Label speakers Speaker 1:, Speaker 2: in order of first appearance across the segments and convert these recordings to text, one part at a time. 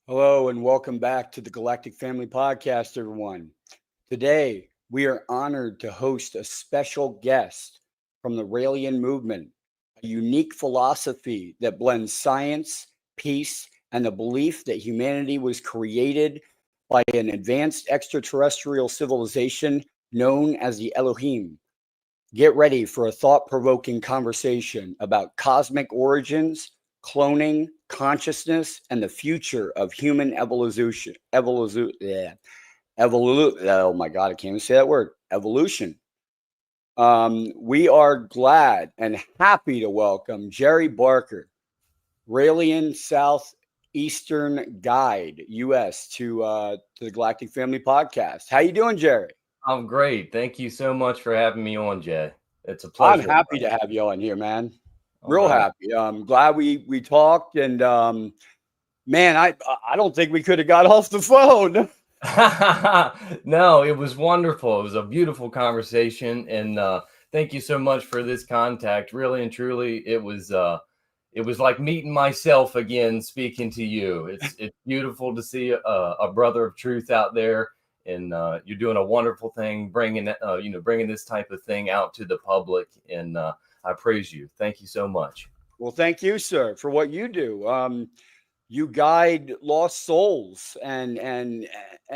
Speaker 1: Hello and welcome back to the Galactic Family Podcast, everyone. Today, we are honored to host a special guest from the Raëlian Movement, a unique philosophy that blends science, peace, and the belief that humanity was created by an advanced extraterrestrial civilization known as the Elohim. Get ready for a thought provoking conversation about cosmic origins, cloning, consciousness, and the future of human evolution. Oh my God, I can't even say that word. Evolution. We are glad and happy to welcome Jerry Barker, Raëlian Southeastern Guide, U.S. to the Galactic Family Podcast. How you doing, Jerry?
Speaker 2: I'm great. Thank you so much for having me on, Jay. It's a
Speaker 1: I'm
Speaker 2: pleasure.
Speaker 1: happy to have you on here, man.
Speaker 2: All
Speaker 1: Real
Speaker 2: right.
Speaker 1: happy. I'm glad we talked, and man, I don't think we could have got off the phone.
Speaker 2: No, it was wonderful. It was a beautiful conversation, and thank you so much for this contact. Really and truly, it was like meeting myself again, speaking to you. It's beautiful to see a brother of truth out there, and you're doing a wonderful thing, bringing this type of thing out to the public, and I praise you. Thank you so much.
Speaker 1: Well, thank you, sir, for what you do. You guide lost souls and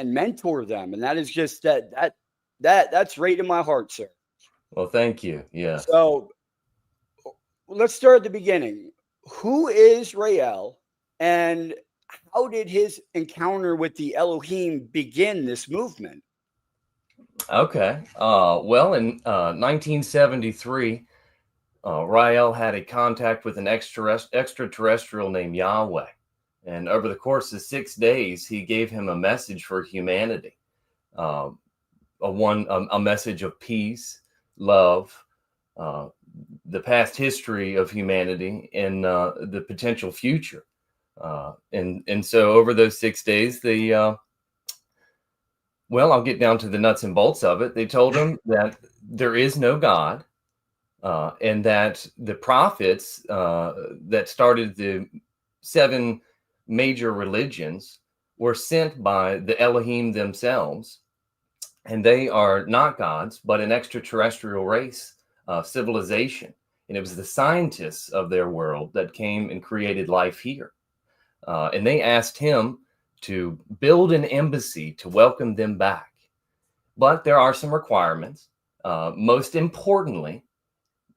Speaker 1: mentor them, and that is just that's right in my heart, sir.
Speaker 2: Well, thank you. Yes.
Speaker 1: So let's start at the beginning. Who is Rael, and how did his encounter with the Elohim begin this movement?
Speaker 2: Okay. Well, in 1973, Rael had a contact with an extraterrestrial named Yahweh. And over the course of 6 days, he gave him a message for humanity, uh, a message of peace, love, uh, the past history of humanity, and the potential future. And so over those 6 days, well, I'll get down to the nuts and bolts of it. They told him that there is no God, and that the prophets that started the 7 major religions were sent by the Elohim themselves, and they are not gods, but an extraterrestrial race, civilization. And it was the scientists of their world that came and created life here. And they asked him to build an embassy to welcome them back. But there are some requirements. Most importantly,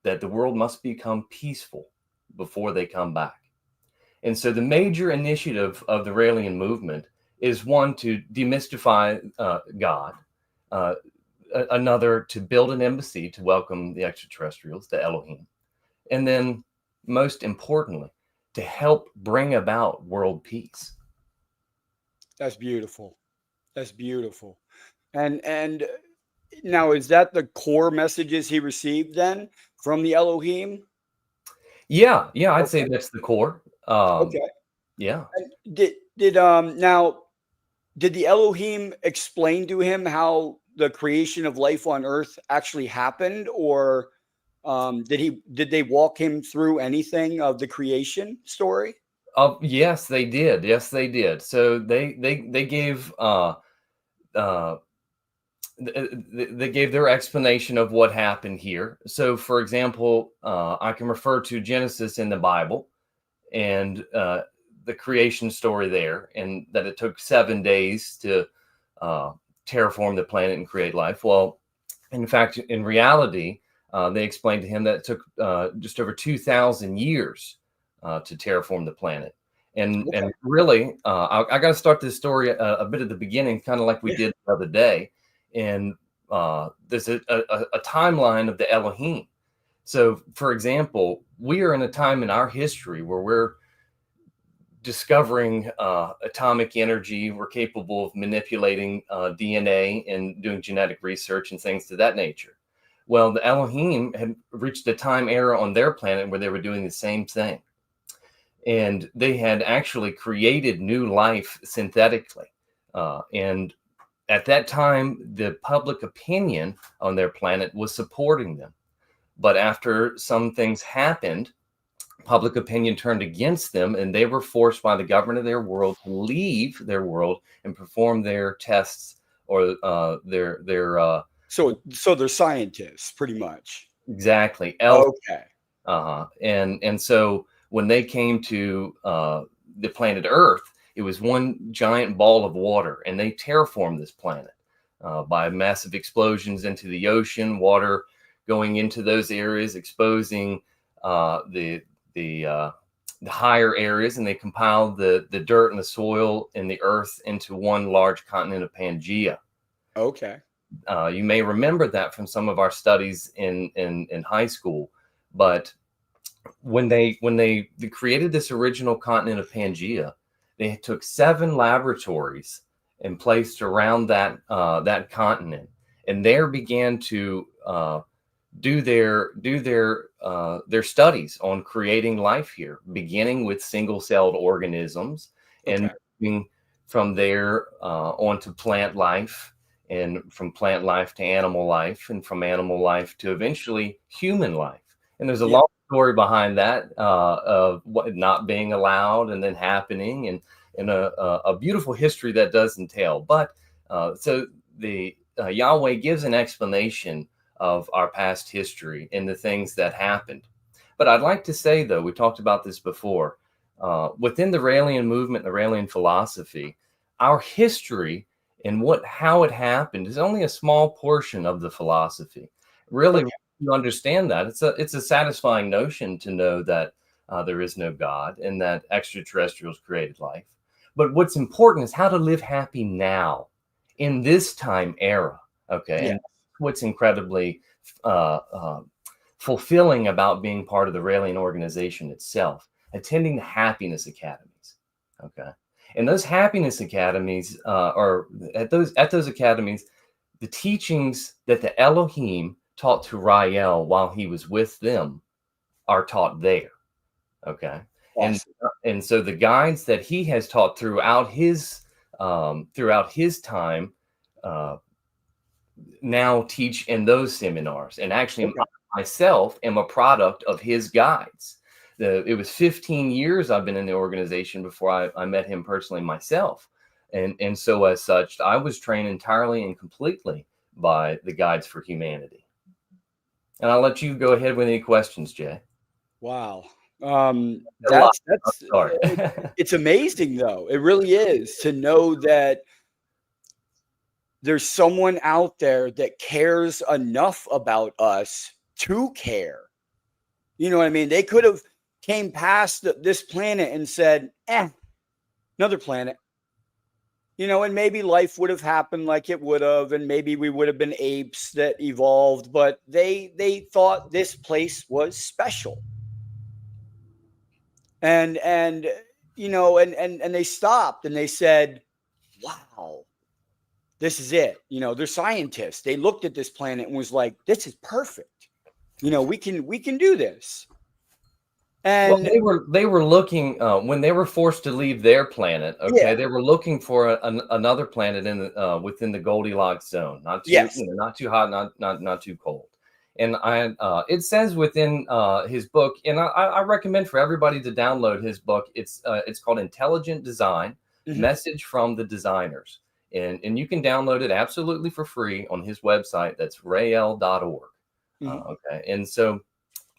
Speaker 2: that the world must become peaceful before they come back. And so the major initiative of the Raëlian movement is one, to demystify God, another, to build an embassy to welcome the extraterrestrials, the Elohim, and then most importantly, to help bring about world peace.
Speaker 1: That's beautiful. That's beautiful. And now, is that the core messages he received then from the Elohim?
Speaker 2: Yeah, I'd say
Speaker 1: Okay.
Speaker 2: that's the core.
Speaker 1: Okay.
Speaker 2: Yeah.
Speaker 1: And did the Elohim explain to him how the creation of life on Earth actually happened, or did they walk him through anything of the creation story?
Speaker 2: Yes, they did. Yes, they did. So they gave uh, they gave their explanation of what happened here. So, for example, I can refer to Genesis in the Bible, and the creation story there, and that it took 7 days to terraform the planet and create life. Well, in fact, in reality, they explained to him that it took just over 2,000 years to terraform the planet.
Speaker 1: Okay.
Speaker 2: And really, I got to start this story a bit at the beginning, kind of like we
Speaker 1: Yeah.
Speaker 2: did the other day. And there's a timeline of the Elohim. So, for example, we are in a time in our history where we're discovering atomic energy. We're capable of manipulating DNA and doing genetic research and things to that nature. Well, the Elohim had reached a time era on their planet where they were doing the same thing. And they had actually created new life synthetically. And at that time, the public opinion on their planet was supporting them. But after some things happened, public opinion turned against them, and they were forced by the government of their world to leave their world and perform their tests or their
Speaker 1: So they're scientists, pretty much.
Speaker 2: exactly.
Speaker 1: Okay.
Speaker 2: And so when they came to the planet Earth, it was one giant ball of water, and they terraformed this planet by massive explosions into the ocean, water going into those areas, exposing the higher areas, and they compiled the dirt and the soil and the earth into one large continent of Pangea.
Speaker 1: Okay.
Speaker 2: You may remember that from some of our studies in high school, but when they created this original continent of Pangea, they took 7 laboratories and placed around that continent, and there began to do their studies on creating life here, beginning with single-celled organisms, and moving from there onto plant life, and from plant life to animal life, and from animal life to eventually human life. And there's a long story behind that of what not being allowed and then happening, and a beautiful history that does entail. But so the Yahweh gives an explanation of our past history and the things that happened. But I'd like to say, though, we talked about this before, within the Raëlian movement, the Raëlian philosophy, our history and how it happened is only a small portion of the philosophy. Really, you understand that it's a satisfying notion to know that there is no God and that extraterrestrials created life. But what's important is how to live happy now in this time era. Okay.
Speaker 1: Yeah.
Speaker 2: And what's incredibly fulfilling about being part of the Raëlian organization itself, attending the happiness academies. Okay. And those happiness academies are at those academies, the teachings that the Elohim taught to Raël while he was with them are taught there. Okay. Awesome. And so the guides that he has taught throughout his time now teach in those seminars. And actually, myself am a product of his guides. It was 15 years I've been in the organization before I met him personally myself. And so as such, I was trained entirely and completely by the Guides for Humanity. And I'll let you go ahead with any questions, Jay.
Speaker 1: Wow. It's amazing, though. It really is, to know that there's someone out there that cares enough about us to care. You know what I mean? They could have came past this planet and said, another planet. You know, and maybe life would have happened like it would have, and maybe we would have been apes that evolved, but they thought this place was special. And you know, and they stopped and they said, wow, this is it. You know, they're scientists. They looked at this planet and was like, this is perfect. You know, we can do this. And
Speaker 2: they were looking when they were forced to leave their planet. Okay, they were looking for another planet in within the Goldilocks zone, not too not too hot, not too cold. And it says within his book, and I recommend for everybody to download his book. It's called Intelligent Design: Message from the Designers, and you can download it absolutely for free on his website. That's rael.org. Okay, and so.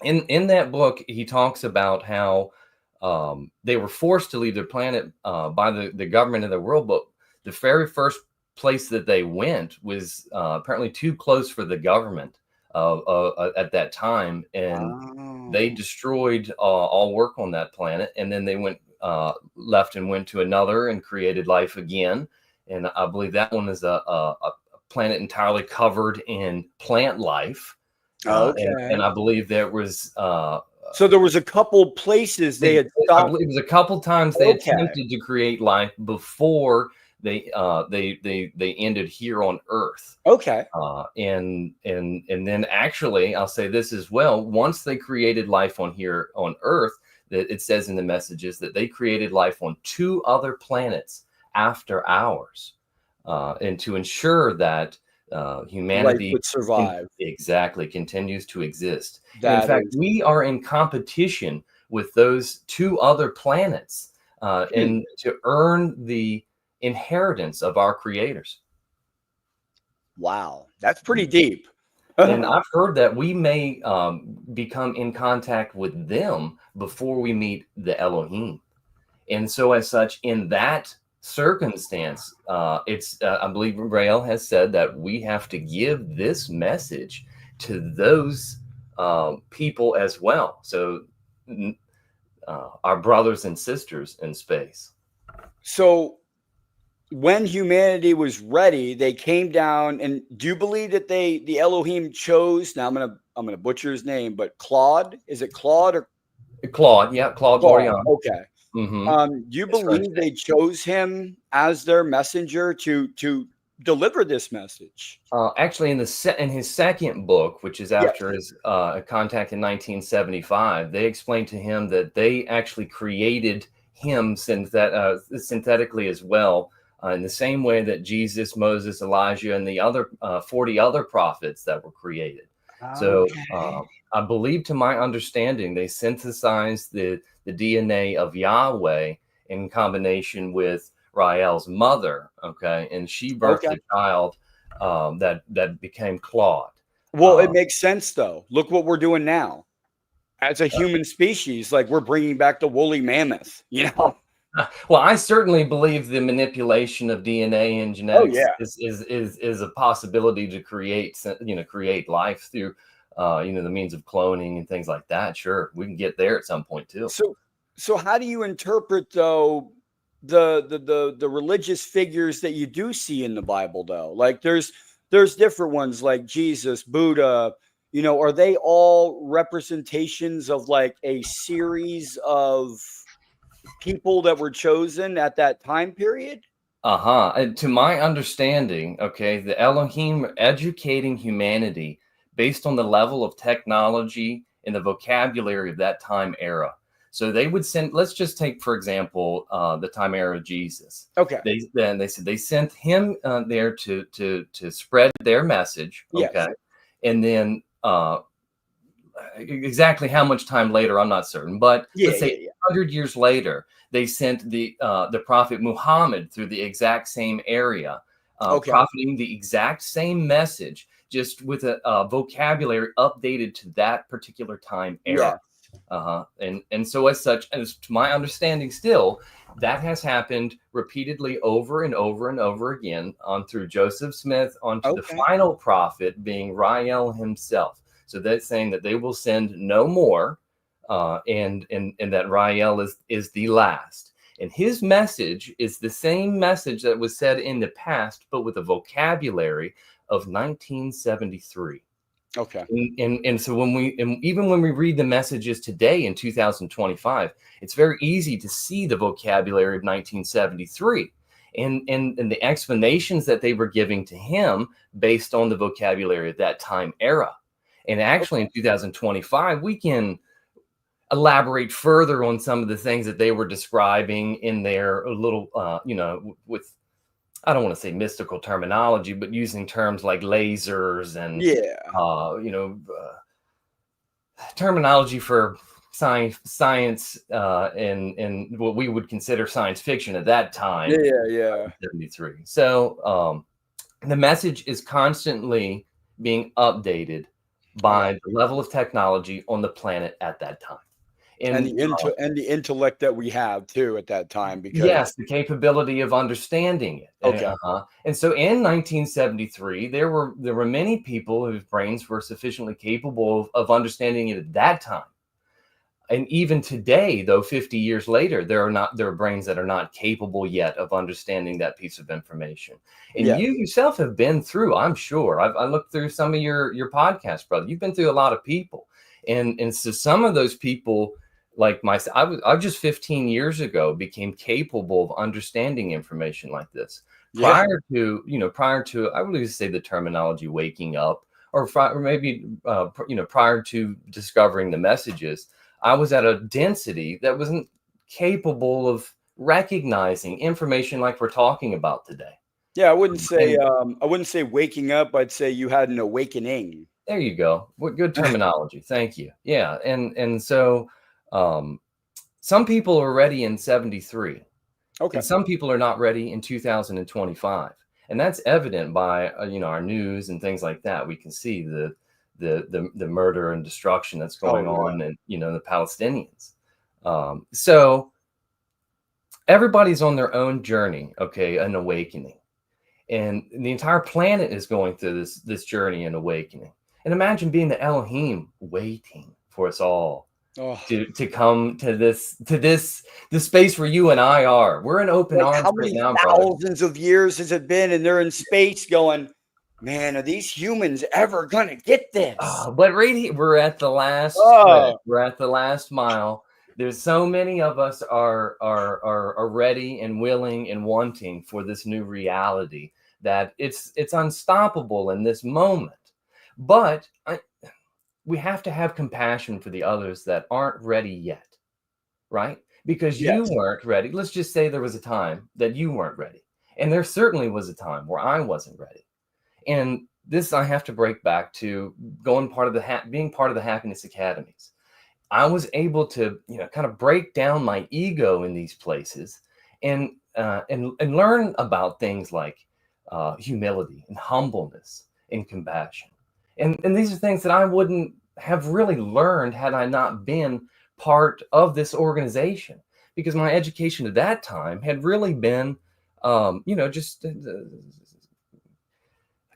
Speaker 2: In that book, he talks about how they were forced to leave their planet by the government of the world. But the very first place that they went was apparently too close for the government at that time. And they destroyed all work on that planet. And then they left and went to another and created life again. And I believe that one is a planet entirely covered in plant life. And I believe there was
Speaker 1: so there was a couple places they had stopped.
Speaker 2: I believe it was a couple times they attempted to create life before they ended here on Earth. And then actually I'll say this as well. Once they created life here on Earth, that it says in the messages that they created life on 2 other planets after ours, and to ensure that humanity
Speaker 1: would survive.
Speaker 2: Continues to exist. In fact, we are in competition with those 2 other planets and to earn the inheritance of our creators.
Speaker 1: Wow, that's pretty deep.
Speaker 2: And I've heard that we may become in contact with them before we meet the Elohim. And so as such, in that circumstance, I believe Rael has said that we have to give this message to those people as well. So our brothers and sisters in space.
Speaker 1: So when humanity was ready, they came down, and do you believe that the Elohim chose? Now I'm gonna butcher his name, but Claude, is it Claude or
Speaker 2: Claude? Yeah, Claude
Speaker 1: Claude?
Speaker 2: Lorian.
Speaker 1: Okay.
Speaker 2: Mm-hmm.
Speaker 1: Do you believe they chose him as their messenger to deliver this message?
Speaker 2: Actually, in his second book, which is after his contact in 1975, they explained to him that they actually created him synthetically as well, in the same way that Jesus, Moses, Elijah, and the other 40 other prophets that were created. So I believe, to my understanding, they synthesized the DNA of Yahweh in combination with Rael's mother, and she birthed a child that became Claude.
Speaker 1: Well, it makes sense, though. Look what we're doing now. As a human species, like, we're bringing back the woolly mammoth,
Speaker 2: Well, I certainly believe the manipulation of DNA and genetics is a possibility to create life through the means of cloning and things like that. Sure, we can get there at some point too.
Speaker 1: So how do you interpret, though, the religious figures that you do see in the Bible, though? Like, there's different ones like Jesus, Buddha. Are they all representations of like a series of people that were chosen at that time period?
Speaker 2: And to my understanding, the Elohim are educating humanity based on the level of technology and the vocabulary of that time era. So they would send, let's just take, for example, the time era of Jesus.
Speaker 1: Okay.
Speaker 2: They said they sent him there to spread their message. Okay.
Speaker 1: Yes.
Speaker 2: And then exactly how much time later, I'm not certain, but let's say 100 years later, they sent the prophet Muhammad through the exact same area, profiting the exact same message, just with a vocabulary updated to that particular time era. And so as such, as to my understanding still, that has happened repeatedly over and over and over again on through Joseph Smith onto the final prophet being Raël himself. So that's saying that they will send no more, and that Raël is the last. And his message is the same message that was said in the past, but with a vocabulary of 1973.
Speaker 1: Okay.
Speaker 2: And so even when we read the messages today in 2025, it's very easy to see the vocabulary of 1973 and the explanations that they were giving to him based on the vocabulary of that time era. And actually in 2025, we can elaborate further on some of the things that they were describing in their little, with, I don't want to say mystical terminology, but using terms like lasers and, terminology for science and what we would consider science fiction at that time. 73. So the message is constantly being updated by the level of technology on the planet at that time.
Speaker 1: And the intellect that we have too at that time,
Speaker 2: because the capability of understanding it. And so in 1973, there were many people whose brains were sufficiently capable of understanding it at that time. And even today, though 50 years later, there are brains that are not capable yet of understanding that piece of information. And you yourself have been through, I'm sure. I looked through some of your podcasts, brother. You've been through a lot of people, and so some of those people, like myself, I just 15 years ago became capable of understanding information like this. Prior to, I would say the terminology waking up, or maybe prior to discovering the messages, I was at a density that wasn't capable of recognizing information like we're talking about today.
Speaker 1: I wouldn't say waking up. I'd say you had an awakening.
Speaker 2: There you go. What good terminology. Thank you. Yeah. And so Some people are ready in 73,
Speaker 1: Okay.
Speaker 2: and some people are not ready in 2025. And that's evident by our news and things like that. We can see the murder and destruction that's going on, and the Palestinians. So everybody's on their own journey, okay, an awakening. And the entire planet is going through this journey and awakening. And imagine being the Elohim waiting for us all to come to this space where you and I are. We're in open arms
Speaker 1: how
Speaker 2: right
Speaker 1: many
Speaker 2: now, brother.
Speaker 1: thousands of years has it been, and they're in space going, man, are these humans ever gonna get this?
Speaker 2: But right here, we're at the last we're at the last mile. There's so many of us are ready and willing and wanting for this new reality that it's unstoppable in this moment. But we have to have compassion for the others that aren't ready yet, right? Because you weren't ready. Let's just say there was a time that you weren't ready. And there certainly was a time where I wasn't ready. And this I have to break back to being part of the Happiness Academies. I was able to, kind of break down my ego in these places and learn about things like humility and humbleness and compassion. And these are things that I wouldn't have really learned had I not been part of this organization, because my education at that time had really been, just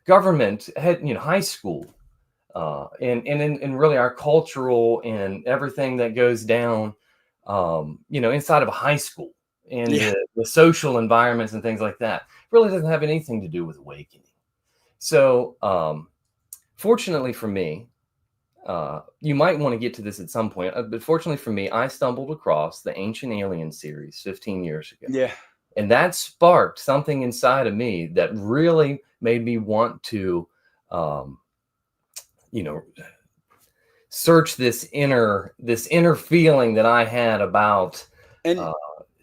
Speaker 2: government, had, high school, and really our cultural and everything that goes down, inside of a high school, and the social environments and things like that really doesn't have anything to do with awakening. So, fortunately for me, you might want to get to this at some point, but fortunately for me, I stumbled across the Ancient Alien series 15 years ago.
Speaker 1: Yeah.
Speaker 2: And that sparked something inside of me that really made me want to, search this inner feeling that I had about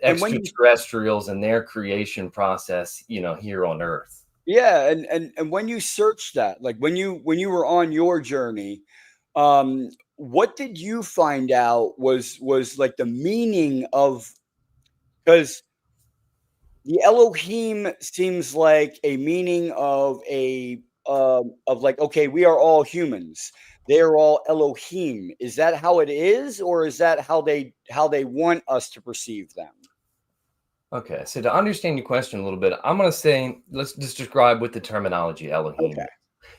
Speaker 2: extraterrestrials and their creation process, here on Earth.
Speaker 1: Yeah, and when you searched that, like when you were on your journey, what did you find out was like the meaning of, because the Elohim seems like a meaning of like, okay, we are all humans. They are all Elohim. Is that how it is, or is that how they want us to perceive them?
Speaker 2: Okay, so to understand your question a little bit, I'm going to say, let's just describe what the terminology Elohim is.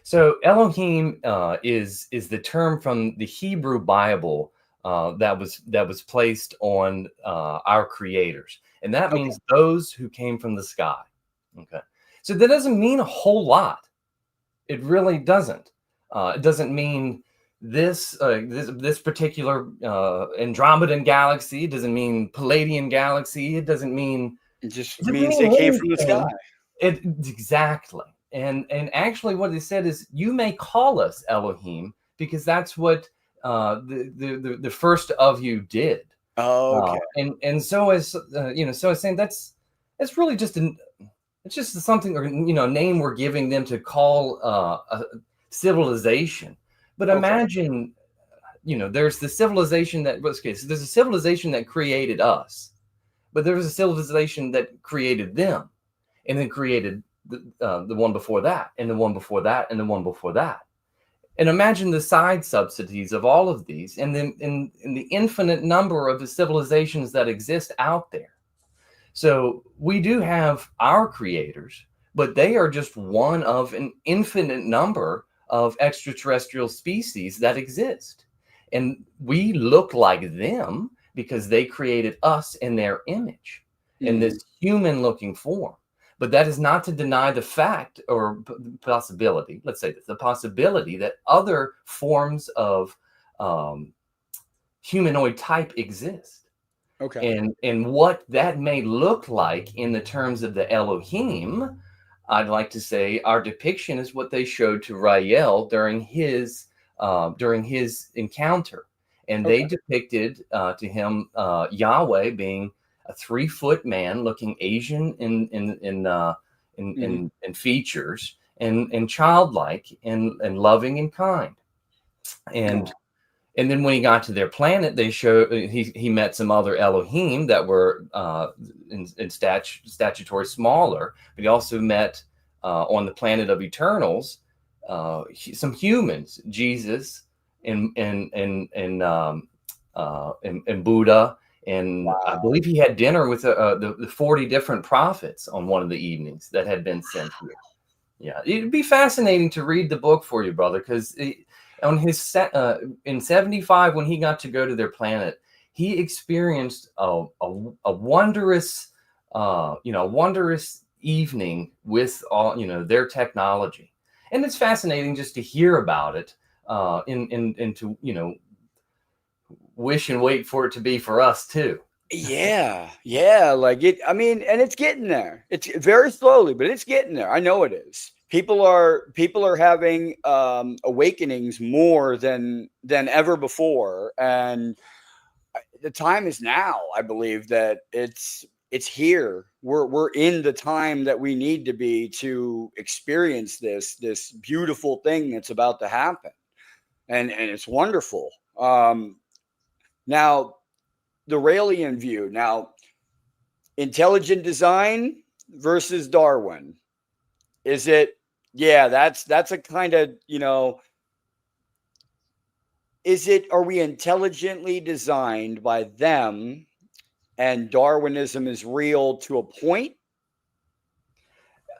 Speaker 2: So Elohim is the term from the Hebrew Bible that was placed on our creators, and that means those who came from the sky. Okay, so that doesn't mean a whole lot. It really doesn't. It doesn't mean this particular Andromedan galaxy. It doesn't mean Palladian galaxy. It doesn't mean.
Speaker 1: It just means they came from the sky.
Speaker 2: Exactly. And actually, what they said is, you may call us Elohim because that's what the first of you did.
Speaker 1: Oh, okay.
Speaker 2: And so as so I was saying, that's really just it's just something, or name we're giving them to call a civilization. But imagine, there's the civilization that was okay. So there's a civilization that created us, but there was a civilization that created them, and then created the one before that, and the one before that, and the one before that. And imagine the side subsidies of all of these, and then in the infinite number of the civilizations that exist out there. So we do have our creators, but they are just one of an infinite number of extraterrestrial species that exist. And we look like them because they created us in their image, in this human-looking form. But that is not to deny the fact or possibility, let's say this, the possibility that other forms of humanoid type exist.
Speaker 1: Okay.
Speaker 2: And what that may look like in the terms of the Elohim, I'd like to say our depiction is what they showed to Raël during his encounter. And they depicted to him Yahweh being a 3-foot man, looking Asian in features, and childlike and loving and kind. And And then when he got to their planet, he met some other Elohim that were in statutory smaller, but he also met on the planet of Eternals some humans, Jesus and Buddha, and
Speaker 1: Wow.
Speaker 2: I believe he had dinner with the 40 different prophets on one of the evenings that had been sent here. Yeah, it'd be fascinating to read the book for you, brother, because on his in 75, when he got to go to their planet, he experienced a wondrous wondrous evening with all their technology. And it's fascinating just to hear about it and to wish and wait for it to be for us too.
Speaker 1: Yeah, like it. I mean, and it's getting there. It's very slowly, but it's getting there. I know it is. People are having awakenings more than ever before, and the time is now. I believe that it's here. We're in the time that we need to be to experience this beautiful thing that's about to happen, and it's wonderful. Now, the Raëlian view. Now, intelligent design versus Darwin. Is it? Yeah, that's a kind of, is it, are we intelligently designed by them and Darwinism is real to a point?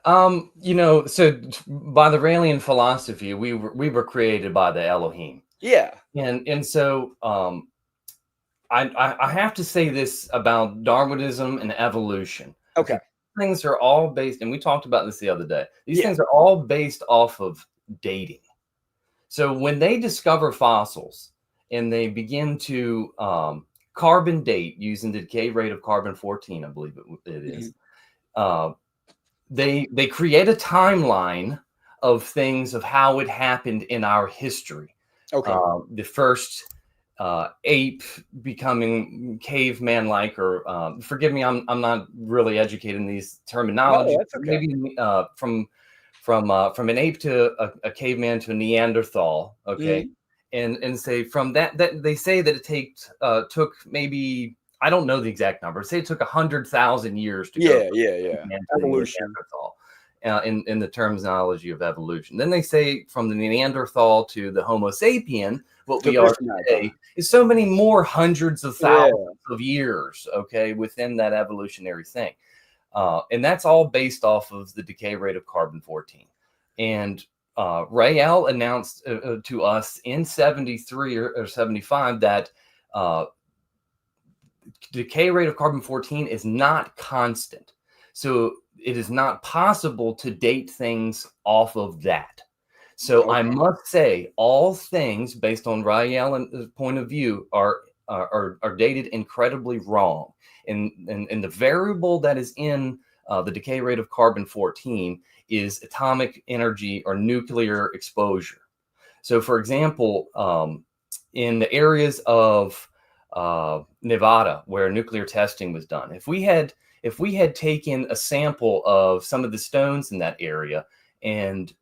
Speaker 2: So by the Raëlian philosophy, we were created by the Elohim.
Speaker 1: Yeah.
Speaker 2: And so I have to say this about Darwinism and evolution.
Speaker 1: Okay.
Speaker 2: Things are all based, and we talked about this the other day. These things are all based off of dating. So when they discover fossils and they begin to carbon date using the decay rate of carbon-14, I believe it is, they create a timeline of things of how it happened in our history.
Speaker 1: Okay.
Speaker 2: The first ape becoming caveman-like, or forgive me, I'm not really educated in these terminology.
Speaker 1: No, that's okay.
Speaker 2: Maybe from an ape to a caveman to a Neanderthal, okay, and say from that they say that it took maybe, I don't know the exact number. Say it took 100,000 years to go.
Speaker 1: Evolution.
Speaker 2: In the terminology of evolution. Then they say from the Neanderthal to the Homo sapien, what we are today is so many more hundreds of thousands of years, okay, within that evolutionary thing. And that's all based off of the decay rate of carbon-14. And Raël announced to us in 73 or 75 that decay rate of carbon-14 is not constant. So it is not possible to date things off of that. So I must say, all things based on Raël's point of view are dated incredibly wrong. And the variable that is in the decay rate of carbon-14 is atomic energy or nuclear exposure. So, for example, in the areas of Nevada where nuclear testing was done, if we had taken a sample of some of the stones in that area and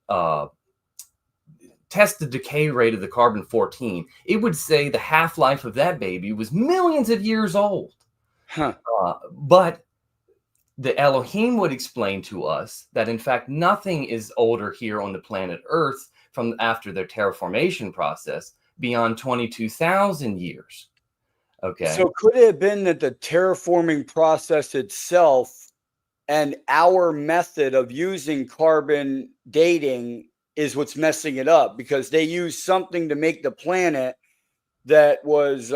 Speaker 2: test the decay rate of the carbon-14, it would say the half-life of that baby was millions of years old. But the Elohim would explain to us that, in fact, nothing is older here on the planet Earth from after their terraformation process beyond 22,000 years. Okay.
Speaker 1: So could it have been that the terraforming process itself and our method of using carbon dating is what's messing it up, because they used something to make the planet that was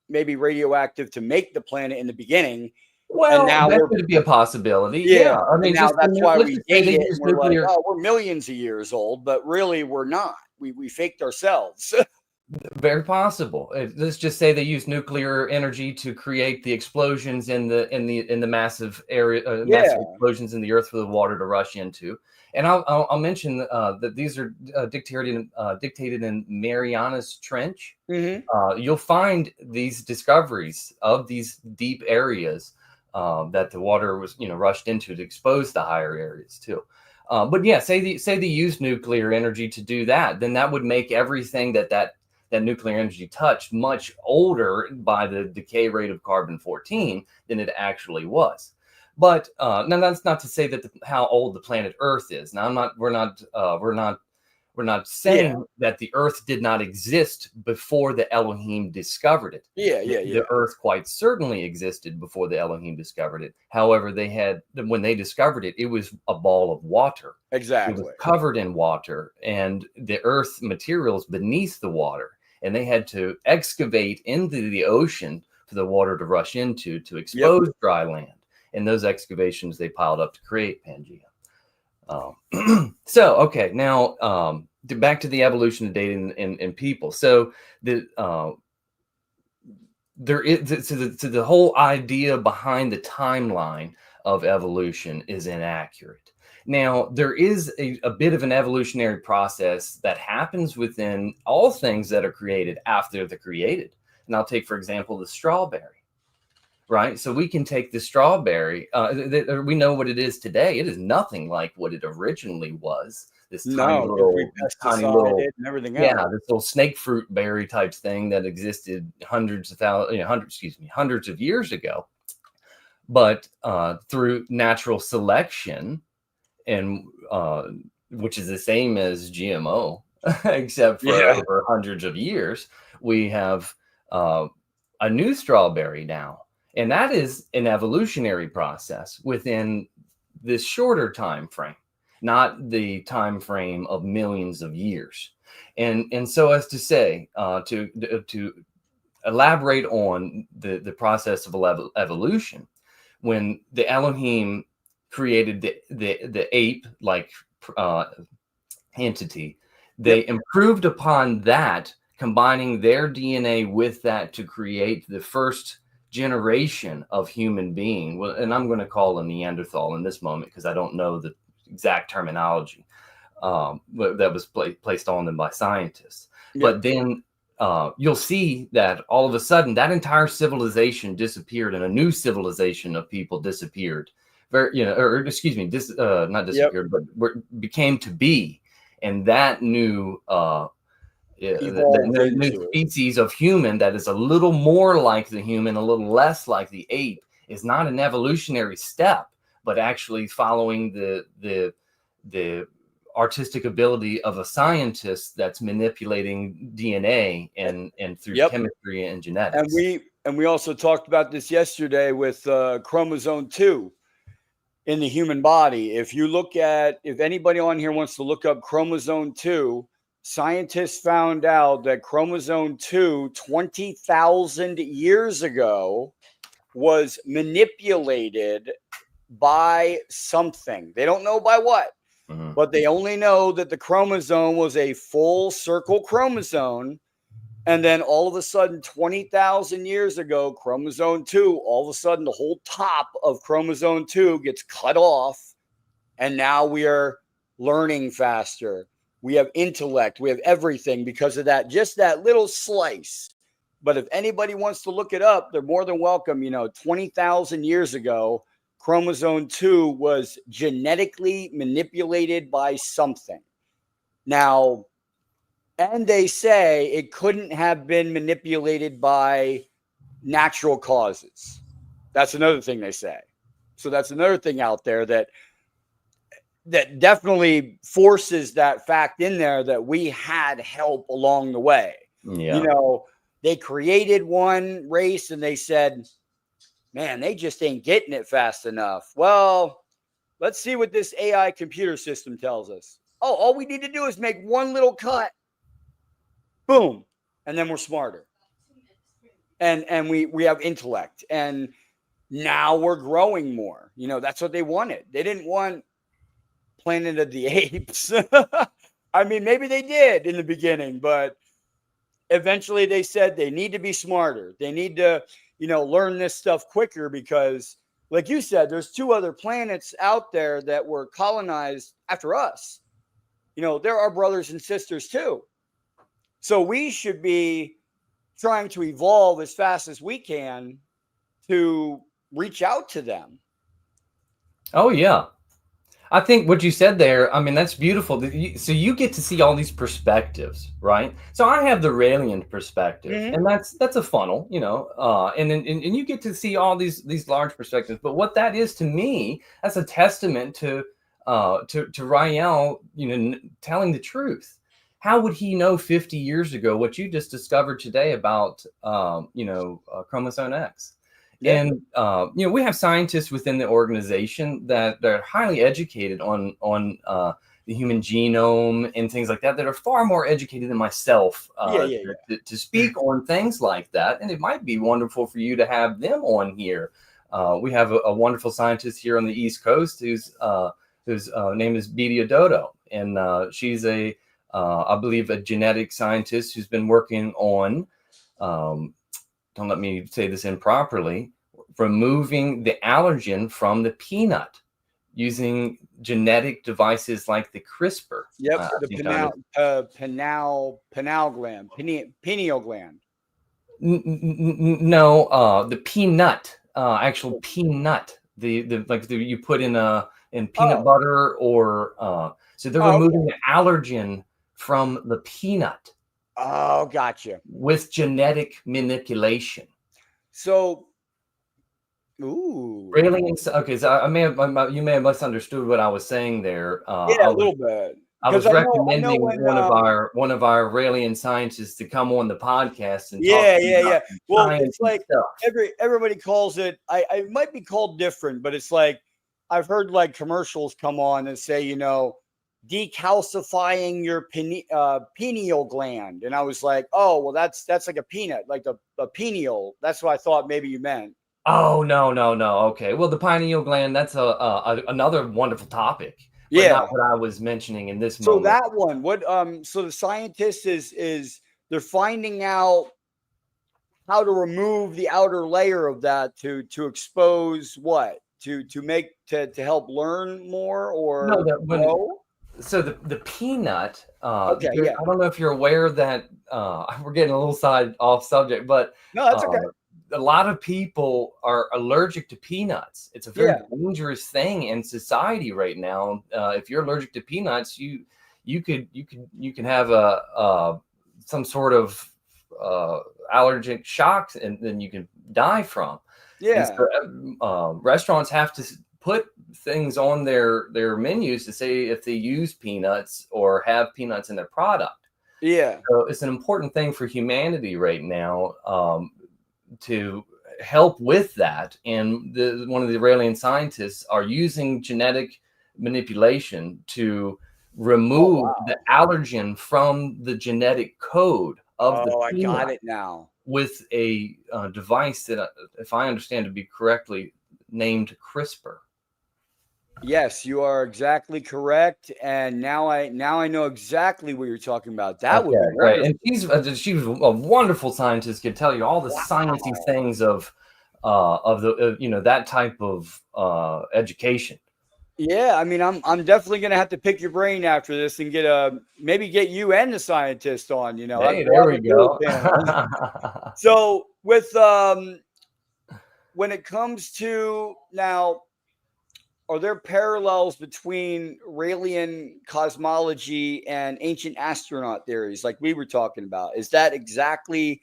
Speaker 1: maybe radioactive to make the planet in the beginning.
Speaker 2: Well,
Speaker 1: and now
Speaker 2: that could be a possibility.
Speaker 1: Yeah.
Speaker 2: I mean,
Speaker 1: now that's why we date it. And we're
Speaker 2: nuclear.
Speaker 1: like, oh, we're millions of years old, but really we're not. We faked ourselves.
Speaker 2: Very possible. Let's just say they use nuclear energy to create the explosions in the massive area, massive explosions in the Earth for the water to rush into. And I'll mention that these are dictated in Mariana's Trench. You'll find these discoveries of these deep areas that the water was rushed into to expose the higher areas too. But yeah, say they use nuclear energy to do that, then that would make everything that that nuclear energy touched much older by the decay rate of carbon-14 than it actually was. But now that's not to say that how old the planet Earth is. Now we're not saying that the Earth did not exist before the Elohim discovered it. The Earth quite certainly existed before the Elohim discovered it. However, when they discovered it, it was a ball of water.
Speaker 1: Exactly.
Speaker 2: It was covered in water, and the Earth materials beneath the water, and they had to excavate into the ocean for the water to rush into to expose dry land. And those excavations they piled up to create Pangea. So, okay, now back to the evolution of data in people. So the whole idea behind the timeline of evolution is inaccurate. Now, there is a bit of an evolutionary process that happens within all things that are created after they're created. And I'll take, for example, the strawberry. Right. So we can take the strawberry. We know what it is today. It is nothing like what it originally was. This tiny little
Speaker 1: and everything else.
Speaker 2: Yeah, this little snake fruit berry type thing that existed hundreds of years ago. But through natural selection, and which is the same as GMO, except for over hundreds of years, we have a new strawberry now. And that is an evolutionary process within this shorter time frame, not the time frame of millions of years. And so as to say, to elaborate on the process of evolution, when the Elohim created the ape-like entity, they improved upon that, combining their DNA with that to create the first generation of human being. Well, and I'm going to call a Neanderthal in this moment because I don't know the exact terminology that was placed on them by scientists. But then you'll see that all of a sudden that entire civilization disappeared and a new civilization of people disappeared. Not disappeared, but became to be. And that new the new species of human that is a little more like the human, a little less like the ape, is not an evolutionary step, but actually following the artistic ability of a scientist that's manipulating DNA and through chemistry and genetics.
Speaker 1: And we also talked about this yesterday with chromosome 2 in the human body. If anybody on here wants to look up chromosome 2, scientists found out that chromosome 2, 20,000 years ago, was manipulated by something. They don't know by what, but they only know that the chromosome was a full circle chromosome. And then all of a sudden, 20,000 years ago, chromosome 2, all of a sudden, the whole top of chromosome 2 gets cut off. And now we are learning faster. We have intellect. We have everything because of that, just that little slice. But if anybody wants to look it up, they're more than welcome. 20,000 years ago, chromosome 2 was genetically manipulated by something. Now, and they say it couldn't have been manipulated by natural causes. That's another thing they say. So that's another thing out there that definitely forces that fact in there that we had help along the way. They created one race and they said, man, they just ain't getting it fast enough. Well, let's see what this AI computer system tells us. Oh, all we need to do is make one little cut. Boom. And then we're smarter. And we have intellect. And now we're growing more. That's what they wanted. They didn't want Planet of the Apes. I mean, maybe they did in the beginning, but eventually they said they need to be smarter. They need to, learn this stuff quicker because, like you said, there's 2 other planets out there that were colonized after us. They're our brothers and sisters too. So we should be trying to evolve as fast as we can to reach out to them.
Speaker 2: Oh, yeah. I think what you said there, I mean, that's beautiful. So you get to see all these perspectives, right? So I have the Raëlian perspective,
Speaker 1: Mhm.
Speaker 2: and that's a funnel, and you get to see all these large perspectives. But what that is to me, that's a testament to Raël, telling the truth. How would he know 50 years ago what you just discovered today about chromosome X?
Speaker 1: Yeah.
Speaker 2: And we have scientists within the organization that are highly educated on the human genome and things like that are far more educated than myself
Speaker 1: Yeah.
Speaker 2: to speak on things like that. And it might be wonderful for you to have them on here. We have a wonderful scientist here on the East Coast whose name is Bedia Dodo, and she's I believe, a genetic scientist who's been working on. Don't let me say this improperly, removing the allergen from the peanut using genetic devices like the CRISPR.
Speaker 1: Yep.
Speaker 2: I
Speaker 1: The
Speaker 2: think
Speaker 1: pineal gland, pineal gland.
Speaker 2: No, the peanut, actual peanut, you put in peanut butter or so they're removing the allergen from the peanut.
Speaker 1: Oh, gotcha.
Speaker 2: With genetic manipulation.
Speaker 1: So, ooh.
Speaker 2: Raëlian, okay, so you may have misunderstood what I was saying there.
Speaker 1: Yeah, a little bit.
Speaker 2: I was
Speaker 1: I know
Speaker 2: recommending
Speaker 1: when,
Speaker 2: one of our Raëlian scientists to come on the podcast and talk
Speaker 1: yeah. Well, it's like
Speaker 2: stuff.
Speaker 1: everybody calls it. It might be called different, but it's like I've heard like commercials come on and say, decalcifying your pineal gland, and I was like, oh, well, that's like a peanut, like a pineal. That's what I thought maybe you meant.
Speaker 2: Oh, no. Okay, well, the pineal gland, that's another wonderful topic. But
Speaker 1: Yeah,
Speaker 2: not what I was mentioning in this
Speaker 1: so
Speaker 2: moment.
Speaker 1: that one, what so the scientist is they're finding out how to remove the outer layer of that to expose what to make to help learn more or grow.
Speaker 2: So the peanut,
Speaker 1: Okay, yeah.
Speaker 2: I don't know if you're aware that we're getting a little off subject, but
Speaker 1: No, that's okay.
Speaker 2: A lot of people are allergic to peanuts. It's a very dangerous thing in society right now. If you're allergic to peanuts, you can have some sort of allergic shock, and then you can die from.
Speaker 1: Yeah.
Speaker 2: And so, restaurants have to put things on their menus to say if they use peanuts or have peanuts in their product.
Speaker 1: Yeah.
Speaker 2: So it's an important thing for humanity right now to help with that. And one of the Raëlian scientists are using genetic manipulation to remove the allergen from the genetic code of the peanut.
Speaker 1: I got it now.
Speaker 2: With a device that, if I understand to be correctly, named CRISPR.
Speaker 1: Yes, you are exactly correct, and now I know exactly what you're talking about. That would be
Speaker 2: right. And she was a wonderful scientist. Could tell you all the sciencey things of that type of education.
Speaker 1: Yeah, I mean, I'm definitely gonna have to pick your brain after this and maybe get you and the scientist on.
Speaker 2: Hey, there we go.
Speaker 1: So with when it comes to now, are there parallels between Raëlian cosmology and ancient astronaut theories, like we were talking about? Is that exactly?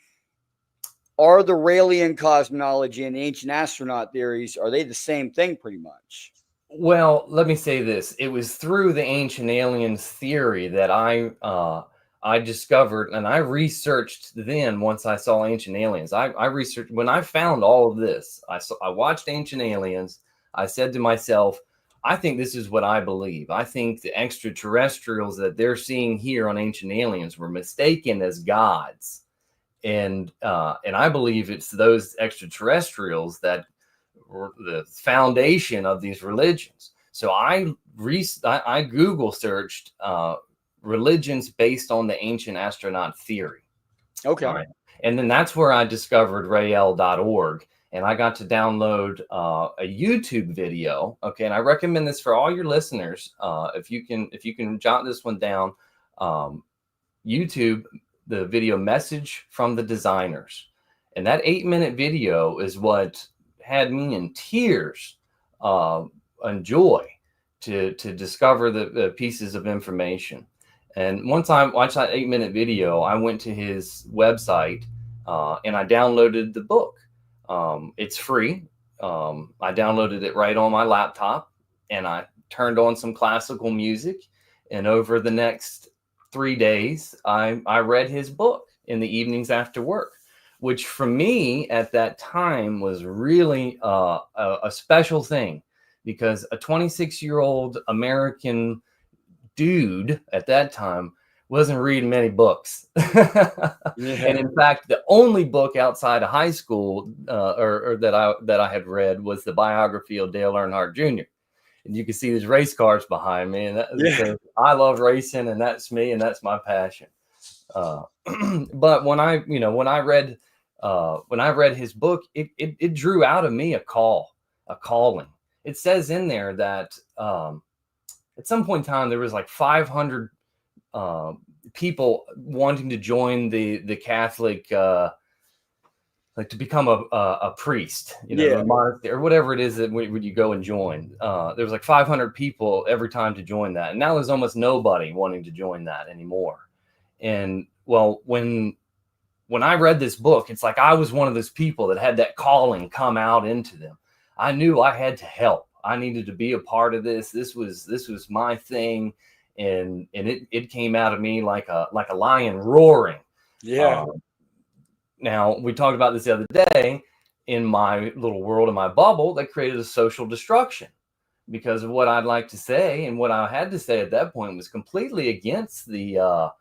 Speaker 1: Are the Raëlian cosmology and ancient astronaut theories, are they the same thing pretty much?
Speaker 2: Well, let me say this. It was through the ancient aliens theory that I discovered, and I researched then once I saw Ancient Aliens. I researched, when I found all of this, I watched Ancient Aliens. I said to myself, I think this is what I believe. I think the extraterrestrials that they're seeing here on Ancient Aliens were mistaken as gods. And I believe it's those extraterrestrials that were the foundation of these religions. So I Google searched religions based on the ancient astronaut theory.
Speaker 1: Okay.
Speaker 2: All right. And then that's where I discovered Raël.org, and I got to download a YouTube video. Okay. And I recommend this for all your listeners. If you can jot this one down, YouTube, the video Message from the Designers. And that 8-minute video is what had me in tears and joy, to discover the pieces of information. And once I watched that 8-minute video, I went to his website and I downloaded the book. It's free. I downloaded it right on my laptop, and I turned on some classical music. And over the next 3 days, I read his book in the evenings after work, which for me at that time was really a special thing, because a 26-year-old American dude at that time wasn't reading many books. And in fact, the only book outside of high school or that I had read was the biography of Dale Earnhardt Jr. And you can see these race cars behind me, and so I love racing, and that's me, and that's my passion. But when I read his book, it drew out of me a calling. It says in there that at some point in time there was like 500 people wanting to join the Catholic, like to become a priest, a monastery, or whatever it is that when you go and join. There was like 500 people every time to join that, and now there's almost nobody wanting to join that anymore. And well, when I read this book, it's like I was one of those people that had that calling come out into them. I knew I had to help. I needed to be a part of this. This was my thing, and it came out of me like a lion roaring.
Speaker 1: Yeah.
Speaker 2: Now, we talked about this the other day. In my little world, in my bubble, that created a social destruction because of what I'd like to say, and what I had to say at that point was completely against the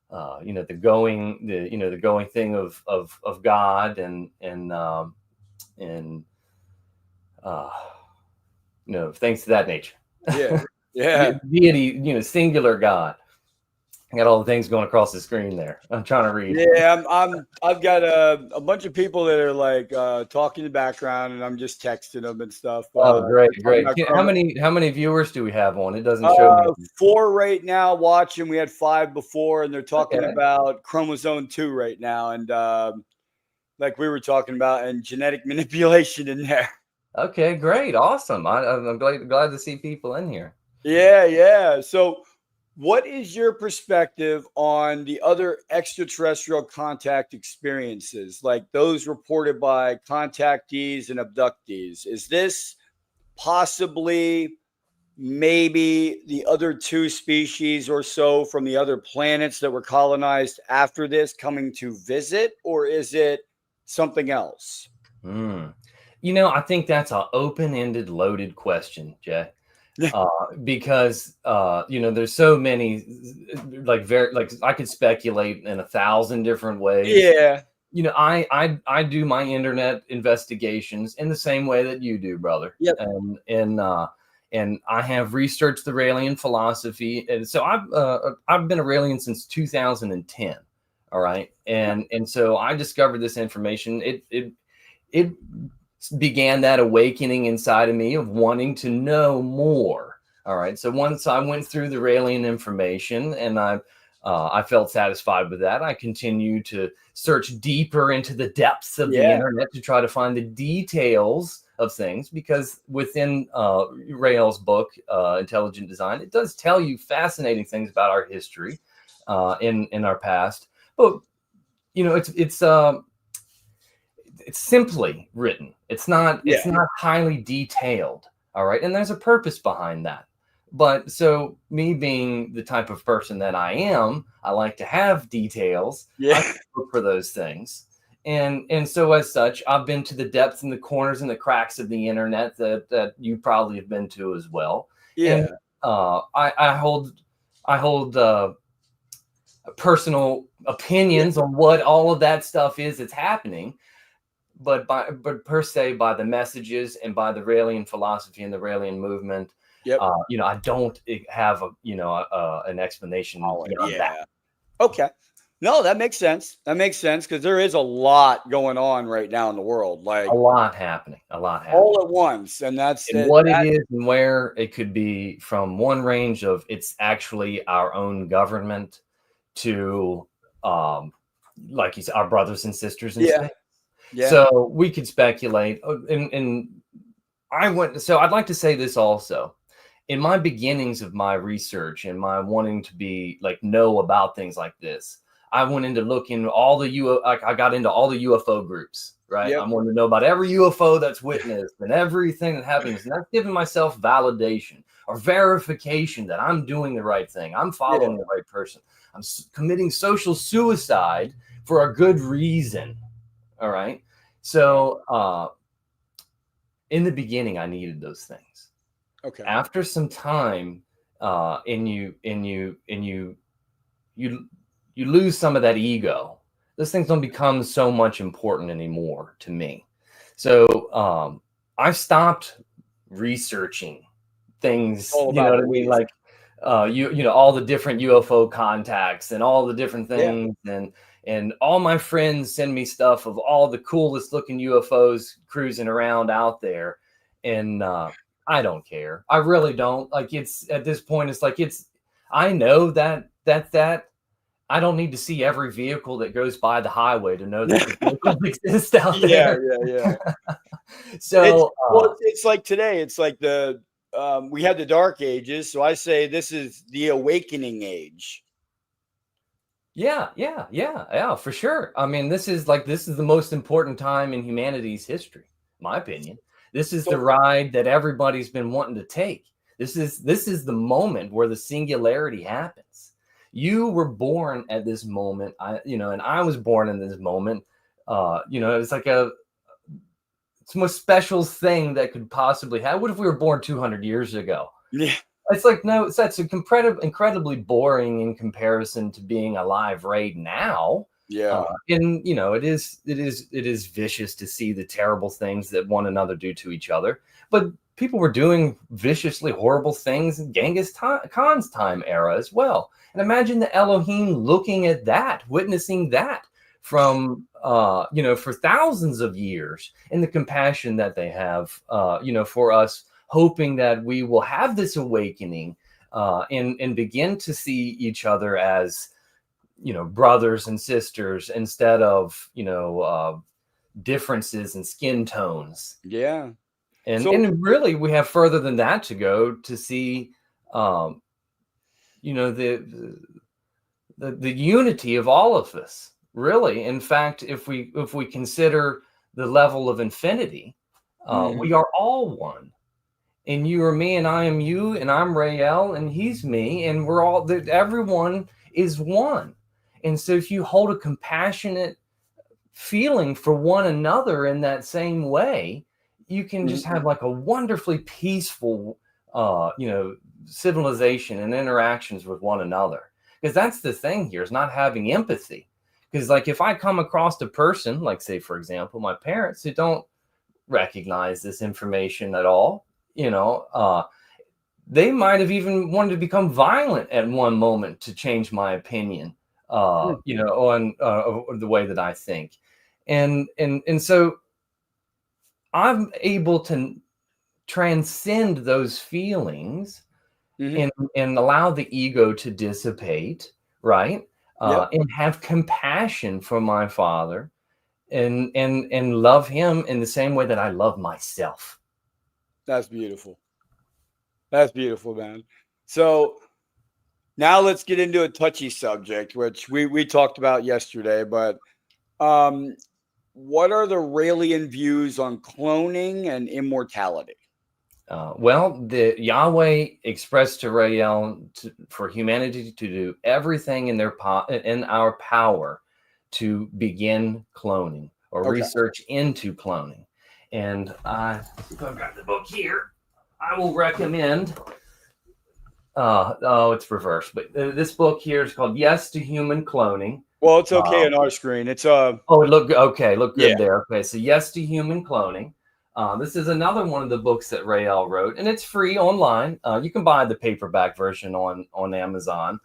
Speaker 2: the going thing of God and things to that nature.
Speaker 1: Yeah.
Speaker 2: Deity, singular God. I got all the things going across the screen there. I'm trying to read.
Speaker 1: Yeah, I've got a bunch of people that are like talking in the background, and I'm just texting them and stuff.
Speaker 2: Great. How many viewers do we have on? It doesn't show me.
Speaker 1: 4 right now watching. We had 5 before, and they're talking about chromosome 2 right now, and like we were talking about, and genetic manipulation in there.
Speaker 2: Okay, great, awesome. I'm glad to see people in here.
Speaker 1: Yeah. So, what is your perspective on the other extraterrestrial contact experiences, like those reported by contactees and abductees? Is this possibly maybe the other 2 species or so from the other planets that were colonized after this coming to visit, or is it something else?
Speaker 2: I think that's an open-ended, loaded question, Jay. Because there's so many, like I could speculate in 1,000 different ways.
Speaker 1: Yeah.
Speaker 2: I do my internet investigations in the same way that you do, brother.
Speaker 1: Yep.
Speaker 2: And I have researched the Raëlian philosophy, and so I've been a Raëlian since 2010. All right, and so I discovered this information. It began that awakening inside of me of wanting to know more. All right. So once I went through the Raëlian information and I felt satisfied with that, I continued to search deeper into the depths of the internet to try to find the details of things, because within Rael's book, Intelligent Design, it does tell you fascinating things about our history in our past. But, it's simply written. It's not highly detailed. All right. And there's a purpose behind that. But so me being the type of person that I am, I like to have details. I look for those things. And so as such, I've been to the depths and the corners and the cracks of the internet that you probably have been to as well. Yeah. And I hold personal opinions on what all of that stuff is that's happening. But per se, by the messages and by the Raëlian philosophy and the Raëlian movement, I don't have an explanation beyond that.
Speaker 1: Okay. No, that makes sense. Because there is a lot going on right now in the world, like
Speaker 2: a lot happening
Speaker 1: all at once, and that's
Speaker 2: and what it is and where it could be, from one range of it's actually our own government to like you said, our brothers and sisters in space. Yeah. So we could speculate, and I'd like to say this also, in my beginnings of my research and my wanting to be like know about things like this, I went into looking all the I got into all the UFO groups, right?
Speaker 1: Yep.
Speaker 2: I wanted to know about every UFO that's witnessed and everything that happens, and that's giving myself validation or verification that I'm doing the right thing. I'm following the right person. I'm committing social suicide for a good reason. All right. So in the beginning, I needed those things.
Speaker 1: Okay.
Speaker 2: After some time, and you lose some of that ego. Those things don't become so much important anymore to me. So I stopped researching things.
Speaker 1: All
Speaker 2: You know
Speaker 1: about
Speaker 2: what I mean?
Speaker 1: belief.
Speaker 2: Like you know all the different UFO contacts and all the different things, and all my friends send me stuff of all the coolest looking UFOs cruising around out there, and I don't care. I really don't. Like it's at this point, it's like I know that I don't need to see every vehicle that goes by the highway to know that the vehicles exist out there.
Speaker 1: Yeah.
Speaker 2: So
Speaker 1: It's like today. It's like we had the dark ages, so I say this is the awakening age.
Speaker 2: Yeah, for sure. I mean, this is the most important time in humanity's history, in my opinion. This is the ride that everybody's been wanting to take. This is the moment where the singularity happens. You were born at this moment, and I was born in this moment. It's like it's the most special thing that could possibly happen. What if we were born 200 years ago?
Speaker 1: Yeah.
Speaker 2: It's like, no, that's incredibly boring in comparison to being alive right now.
Speaker 1: Yeah.
Speaker 2: And it is vicious to see the terrible things that one another do to each other. But people were doing viciously horrible things in Genghis Khan's time era as well. And imagine the Elohim looking at that, witnessing that from for thousands of years, and the compassion that they have for us, hoping that we will have this awakening and begin to see each other as brothers and sisters instead of differences in skin tones.
Speaker 1: Yeah.
Speaker 2: And really we have further than that to go to see the unity of all of us. Really, in fact, if we consider the level of infinity, we are all one. And you are me, and I am you, and I'm Raël, and he's me, and we're all, everyone is one. And so if you hold a compassionate feeling for one another in that same way, you can just have like a wonderfully peaceful, civilization and interactions with one another. Because that's the thing here, is not having empathy. Because like if I come across a person, like say, for example, my parents who don't recognize this information at all, they might have even wanted to become violent at one moment to change my opinion, on the way that I think. And so I'm able to transcend those feelings and allow the ego to dissipate, right? And have compassion for my father and love him in the same way that I love myself.
Speaker 1: That's beautiful. That's beautiful, man. So now let's get into a touchy subject, which we talked about yesterday, but what are the Raëlian views on cloning and immortality?
Speaker 2: Well, the Yahweh expressed to Raël for humanity to do everything in our power to begin cloning or research into cloning. And I've got the book here. I will recommend. It's reversed, but this book here is called "Yes to Human Cloning."
Speaker 1: Well, it's okay on our screen. It's
Speaker 2: it look good there. Okay, so "Yes to Human Cloning." This is another one of the books that Raël wrote, and it's free online. You can buy the paperback version on Amazon.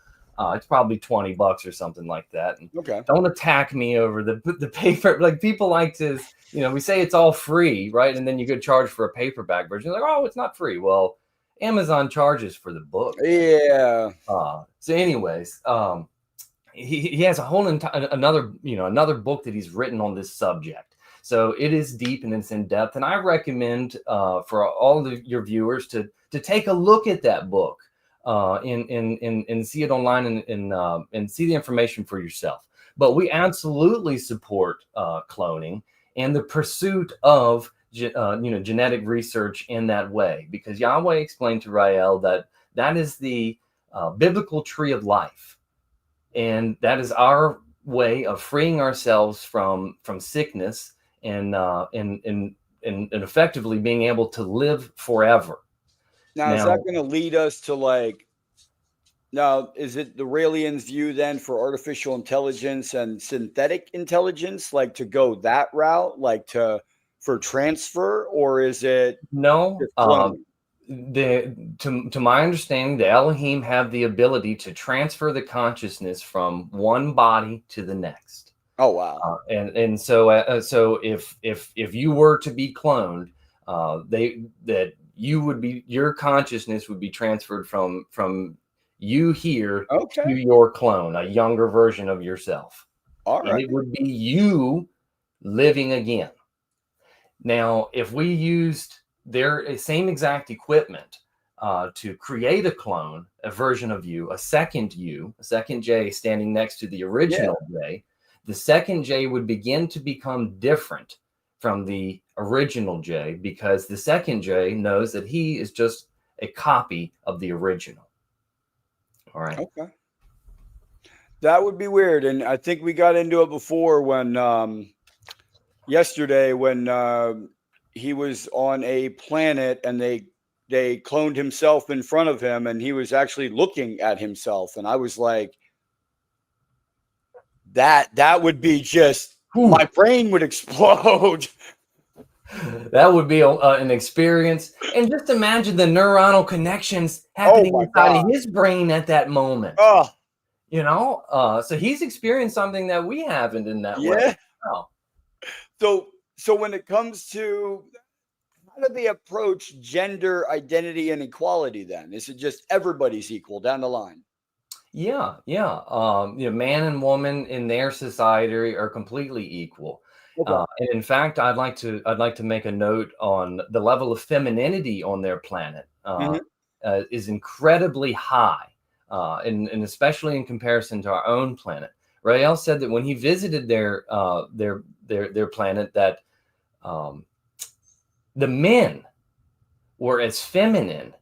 Speaker 2: It's probably $20 or something like that. And don't attack me over the paper. Like people like to, we say it's all free, right? And then you go charge for a paperback version. Like, oh, it's not free. Well, Amazon charges for the book.
Speaker 1: Yeah.
Speaker 2: So anyways, he has a whole another book that he's written on this subject. So it is deep and it's in depth. And I recommend for all of your viewers to to take a look at that book and see it online and see the information for yourself. But we absolutely support cloning and the pursuit of genetic research in that way, because Yahweh explained to Raël that that is the biblical tree of life, and that is our way of freeing ourselves from sickness and effectively being able to live forever.
Speaker 1: Now, is that going to lead us to like? Now, is it the Raëlian's view then for artificial intelligence and synthetic intelligence, like to go that route, like for transfer, or is it
Speaker 2: no?
Speaker 1: just cloning?
Speaker 2: To my understanding, the Elohim have the ability to transfer the consciousness from one body to the next.
Speaker 1: Oh wow!
Speaker 2: And so if you were to be cloned, your consciousness would be transferred from you here to your clone, a younger version of yourself.
Speaker 1: All right.
Speaker 2: And it would be you living again. Now, if we used their same exact equipment to create a clone, a version of you, a second J standing next to the original J, the second J would begin to become different from the original J, because the second J knows that he is just a copy of the original. All right.
Speaker 1: Okay. That would be weird. And I think we got into it before when yesterday when he was on a planet and they cloned himself in front of him and he was actually looking at himself. And I was like, that would be just, my brain would explode.
Speaker 2: That would be an experience. And just imagine the neuronal connections happening inside of his brain at that moment.
Speaker 1: Oh.
Speaker 2: So he's experienced something that we haven't in that way. Oh.
Speaker 1: So when it comes to how do they approach gender identity and equality then? Is it just everybody's equal down the line?
Speaker 2: Yeah. Man and woman in their society are completely equal. Okay. And in fact, I'd like to make a note on the level of femininity on their planet is incredibly high, and especially in comparison to our own planet. Raël said that when he visited their planet, that the men were as feminine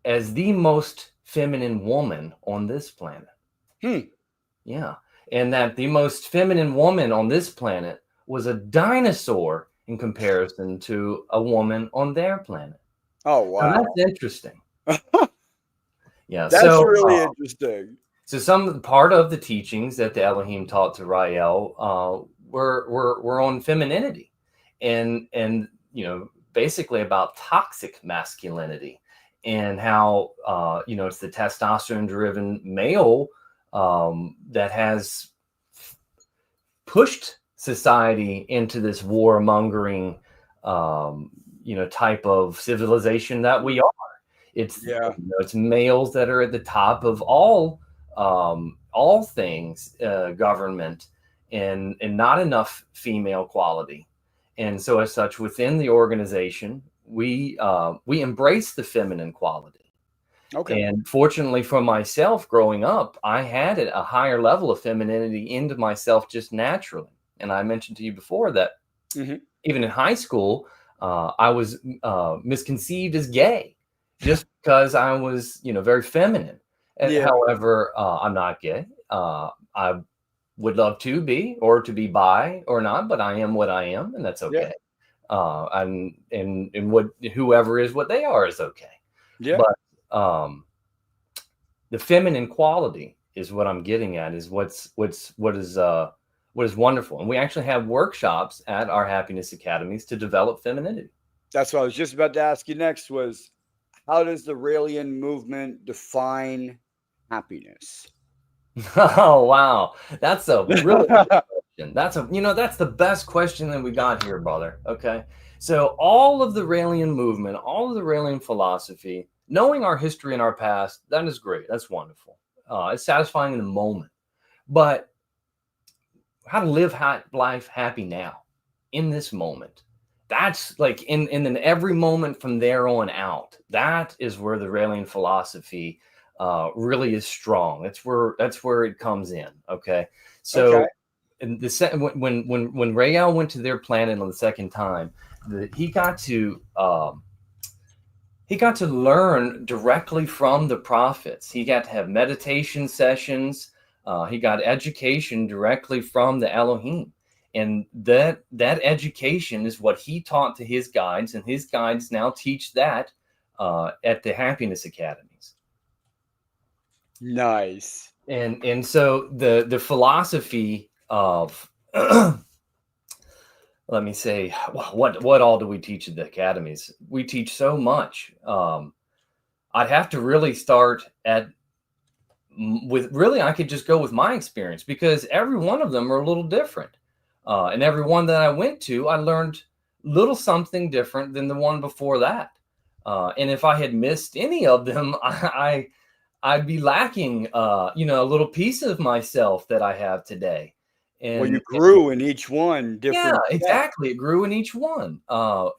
Speaker 2: as the most feminine woman on this planet. Yeah, and that the most feminine woman on this planet was a dinosaur in comparison to a woman on their planet. Oh, wow. Now, that's interesting. Yeah.
Speaker 1: That's really interesting.
Speaker 2: So part of the teachings that the Elohim taught to Raël were on femininity and basically about toxic masculinity and how, it's the testosterone driven male that has pushed society into this warmongering, type of civilization that we are. It's males that are at the top of all things, government, and not enough female quality. And so, as such, within the organization, we embrace the feminine quality. Okay. And fortunately for myself, growing up, I had a higher level of femininity into myself just naturally. And I mentioned to you before that even in high school, I was misconceived as gay just because I was, very feminine. And however, I'm not gay. I would love to be, or to be bi or not, but I am what I am, and that's okay. And what whoever is what they are is okay. Yeah. But the feminine quality is what I'm getting at, is what is wonderful. And we actually have workshops at our happiness academies to develop femininity.
Speaker 1: That's what I was just about to ask you next, was how does the Raëlian movement define happiness?
Speaker 2: Oh, wow. That's a really good question. That's the best question that we got here, brother. Okay. So all of the Raëlian movement, all of the Raëlian philosophy, knowing our history and our past, that is great. That's wonderful. It's satisfying in the moment. But how to live life happy now, in this moment, that's like in every moment from there on out, that is where the Raëlian philosophy really is strong. That's where it comes in. Okay. So
Speaker 1: Okay.
Speaker 2: in when Raël went to their planet on the second time, he got to learn directly from the prophets. He got to have meditation sessions. He got education directly from the Elohim. And that education is what he taught to his guides, and his guides now teach that at the Happiness Academies.
Speaker 1: Nice.
Speaker 2: And so the philosophy of let me say, what all do we teach at the academies? We teach so much. I'd have to really start I could just go with my experience, because every one of them are a little different. And every one that I went to, I learned little something different than the one before that. And if I had missed any of them, I'd be lacking, a little piece of myself that I have today.
Speaker 1: Well, you grew in each one different.
Speaker 2: Yeah, exactly. It grew in each one.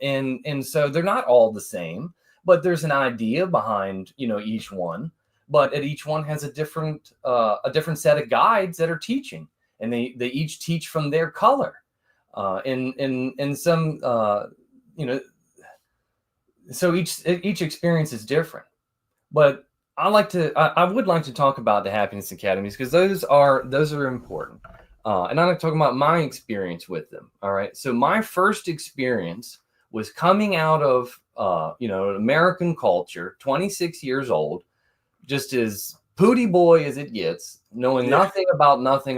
Speaker 2: And so they're not all the same, but there's an idea behind, each one. But at each one has a different set of guides that are teaching, and they each teach from their color. And some, so each experience is different. But I would like to talk about the Happiness Academies, because those are important. And I'm talking about my experience with them. All right. So my first experience was coming out of, American culture, 26 years old, just as pooty boy as it gets, knowing nothing about nothing,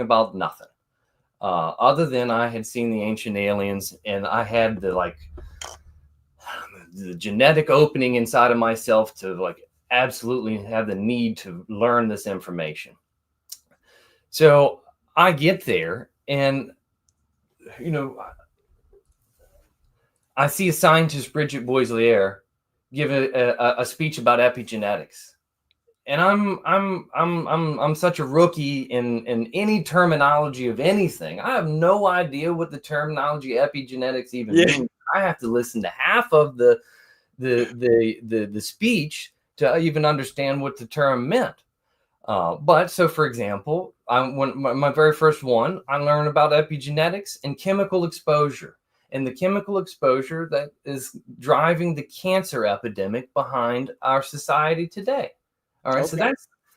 Speaker 2: other than I had seen the ancient aliens, and I had the genetic opening inside of myself to absolutely have the need to learn this information. So I get there, and I see a scientist, Bridget Boislier, give a speech about epigenetics, and I'm such a rookie in any terminology of anything. I have no idea what the terminology epigenetics even means. I have to listen to half of the speech to even understand what the term meant. But so, for example, when my very first one, I learned about epigenetics and chemical exposure, and the chemical exposure that is driving the cancer epidemic behind our society today. All right, so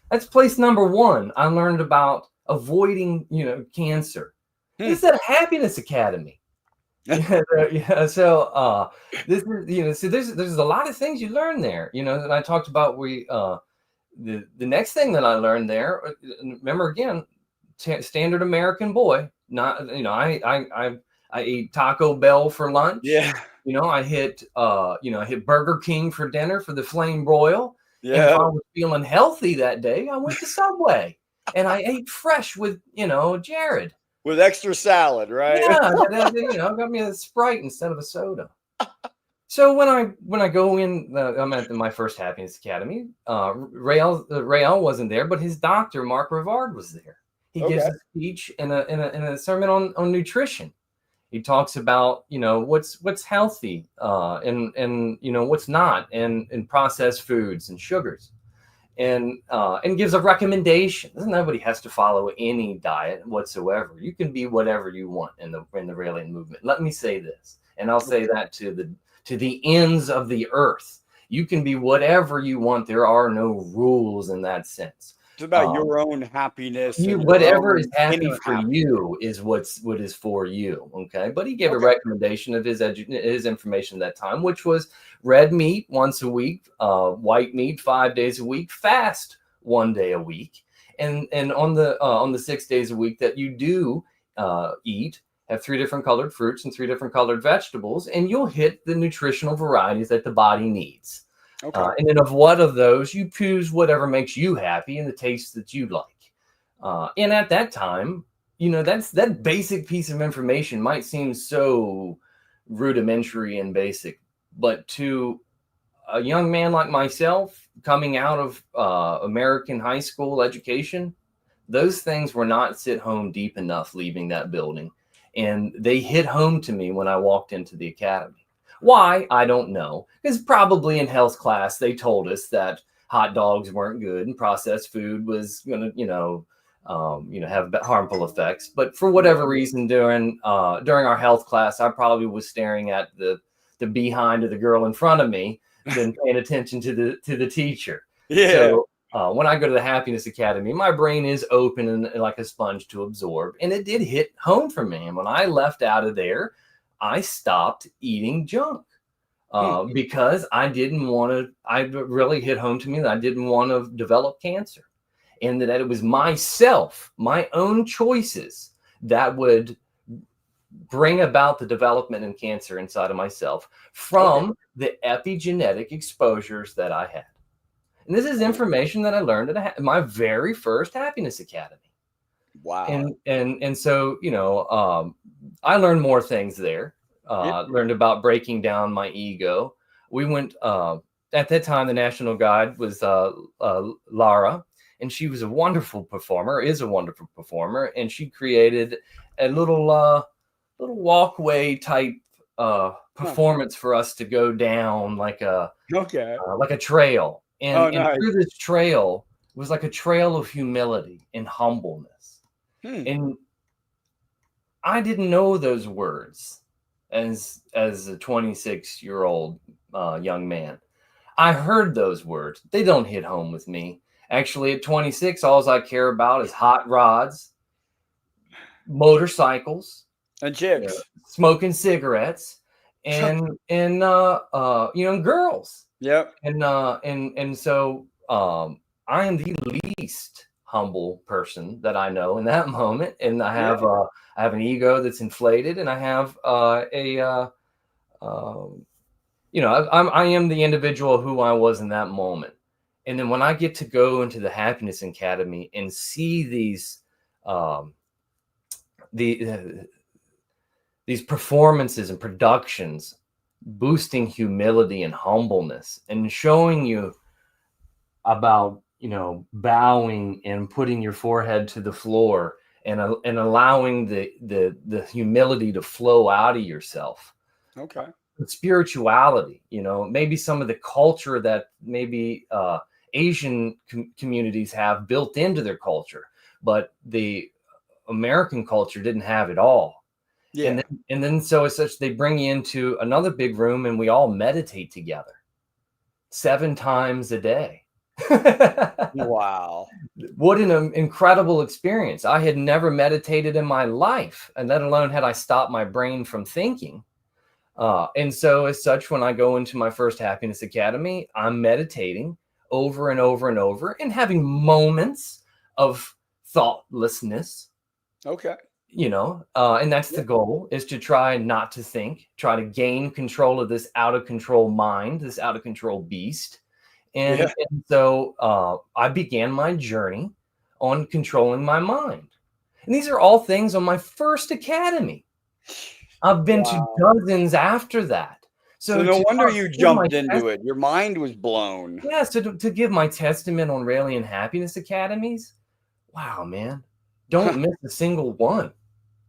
Speaker 2: that's place number one. I learned about avoiding, cancer. This is a Happiness Academy. So this is, so there's a lot of things you learn there. And I talked about the next thing that I learned there. Remember, again, standard American boy. Not I ate Taco Bell for lunch.
Speaker 1: Yeah.
Speaker 2: I hit Burger King for dinner for the flame broil.
Speaker 1: Yeah.
Speaker 2: And if I was feeling healthy that day, I went to Subway and I ate fresh with Jared.
Speaker 1: With extra salad, right?
Speaker 2: Yeah, got me a Sprite instead of a soda. So when I go in, I'm at my first Happiness Academy. Raël wasn't there, but his doctor, Mark Rivard, was there. He gives a speech in a sermon on nutrition. He talks about what's healthy and what's not, and processed foods and sugars, and gives a recommendation. Nobody has to follow any diet whatsoever. You can be whatever you want in the Raëlian movement. Let me say this, and I'll say that to the ends of the earth. You can be whatever you want. There are no rules in that sense.
Speaker 1: It's about your own happiness.
Speaker 2: Whatever is happy for you is what is for you. Okay. But he gave a recommendation of his information at that time, which was red meat once a week, white meat 5 days a week, fast 1 day a week. And on the 6 days a week that you do eat, have 3 different colored fruits and 3 different colored vegetables, and you'll hit the nutritional varieties that the body needs. And then of what of those, you choose whatever makes you happy and the taste that you like. And at that time, that basic piece of information might seem so rudimentary and basic, but to a young man like myself coming out of American high school education, those things were not sit home deep enough leaving that building. And they hit home to me when I walked into the academy. Why? I don't know. Because probably in health class, they told us that hot dogs weren't good and processed food was going to, have harmful effects. But for whatever reason, during our health class, I probably was staring at the behind of the girl in front of me than paying attention to the teacher.
Speaker 1: Yeah.
Speaker 2: So when I go to the Happiness Academy, my brain is open and like a sponge to absorb. And it did hit home for me. And when I left out of there, I stopped eating junk because I didn't want to. I really hit home to me that I didn't want to develop cancer, and that it was myself, my own choices that would bring about the development in cancer inside of myself from the epigenetic exposures that I had. And this is information that I learned at my very first Happiness Academy.
Speaker 1: Wow.
Speaker 2: And so, I learned more things there. Learned about breaking down my ego. We went, at that time, the national guide was Lara, and she was a wonderful performer, is a wonderful performer. And she created a little walkway type performance for us to go down like a trail. And through this trail was like a trail of humility and humbleness. And I didn't know those words as a 26-year-old young man. I heard those words. They don't hit home with me. Actually, at 26, all I care about is hot rods, motorcycles,
Speaker 1: and chicks,
Speaker 2: smoking cigarettes, and girls.
Speaker 1: Yep.
Speaker 2: And so I am the least humble person that I know in that moment, and I have an ego that's inflated, and I have I am the individual who I was in that moment. And then when I get to go into the Happiness Academy and see these performances and productions boosting humility and humbleness and showing you about, bowing and putting your forehead to the floor and allowing the humility to flow out of yourself.
Speaker 1: Okay.
Speaker 2: Spirituality, maybe some of the culture that maybe Asian communities have built into their culture, but the American culture didn't have it all. Yeah. And then so as such, they bring you into another big room and we all meditate together 7 times a day.
Speaker 1: Wow.
Speaker 2: What an incredible experience. I had never meditated in my life, and let alone had I stopped my brain from thinking. And so as such, when I go into my first Happiness Academy, I'm meditating over and over and over and having moments of thoughtlessness.
Speaker 1: Okay.
Speaker 2: And that's the goal, is to try not to think, try to gain control of this out of control mind, this out of control beast. And so I began my journey on controlling my mind. And these are all things on my first academy. I've been to dozens after that.
Speaker 1: So no wonder you jumped into it. Your mind was blown.
Speaker 2: Yeah, so to give my testament on Raëlian Happiness Academies, wow, man. Don't miss a single one.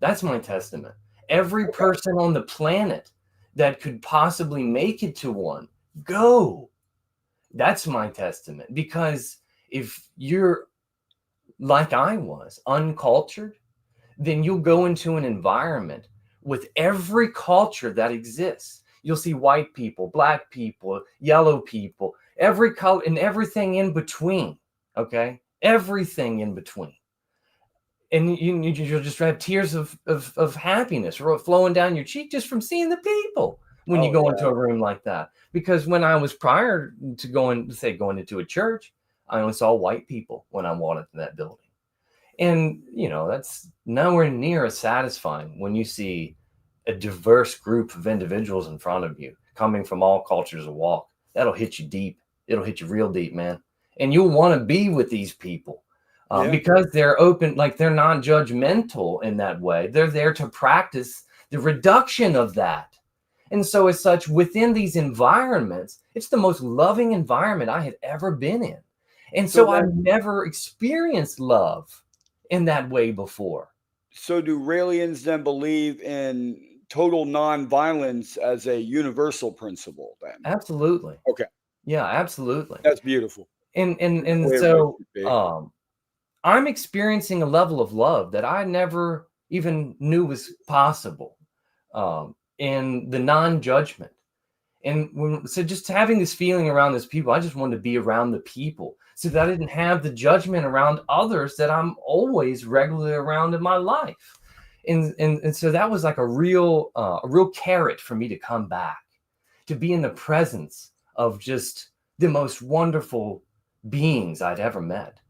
Speaker 2: That's my testament. Every person on the planet that could possibly make it to one, go. That's my testament. Because if you're like I was, uncultured, then you'll go into an environment with every culture that exists. You'll see white people, black people, yellow people, every color and everything in between. Okay? Everything in between. And you'll just have tears of happiness flowing down your cheek just from seeing the people when you go into a room like that. Because when I was prior to going into a church, I only saw white people when I walked into that building. And, that's nowhere near as satisfying when you see a diverse group of individuals in front of you coming from all cultures of walk. That'll hit you deep. It'll hit you real deep, man. And you'll want to be with these people. Because they're open, like they're non-judgmental in that way. They're there to practice the reduction of that. And so as such, within these environments, it's the most loving environment I had ever been in. And so I've never experienced love in that way before.
Speaker 1: So do Raëlians then believe in total nonviolence as a universal principle then.
Speaker 2: Absolutely.
Speaker 1: Okay.
Speaker 2: Yeah, absolutely.
Speaker 1: That's beautiful.
Speaker 2: And
Speaker 1: Way
Speaker 2: so
Speaker 1: it should be.
Speaker 2: I'm experiencing a level of love that I never even knew was possible, in the non-judgment. And so just having this feeling around these people, I just wanted to be around the people so that I didn't have the judgment around others that I'm always regularly around in my life. And so that was like a real carrot for me to come back, to be in the presence of just the most wonderful beings I'd ever met.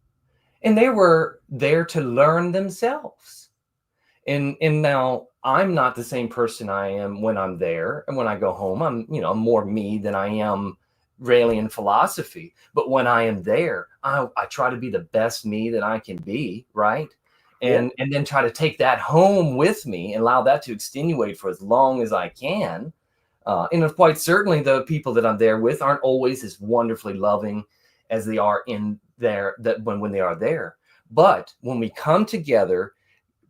Speaker 2: And they were there to learn themselves. And now I'm not the same person I am when I'm there. And when I go home, I'm more me than I am Raëlian philosophy. But when I am there, I try to be the best me that I can be, right? And then try to take that home with me and allow that to extenuate for as long as I can. And quite certainly the people that I'm there with aren't always as wonderfully loving as they are in there when they are there. But when we come together,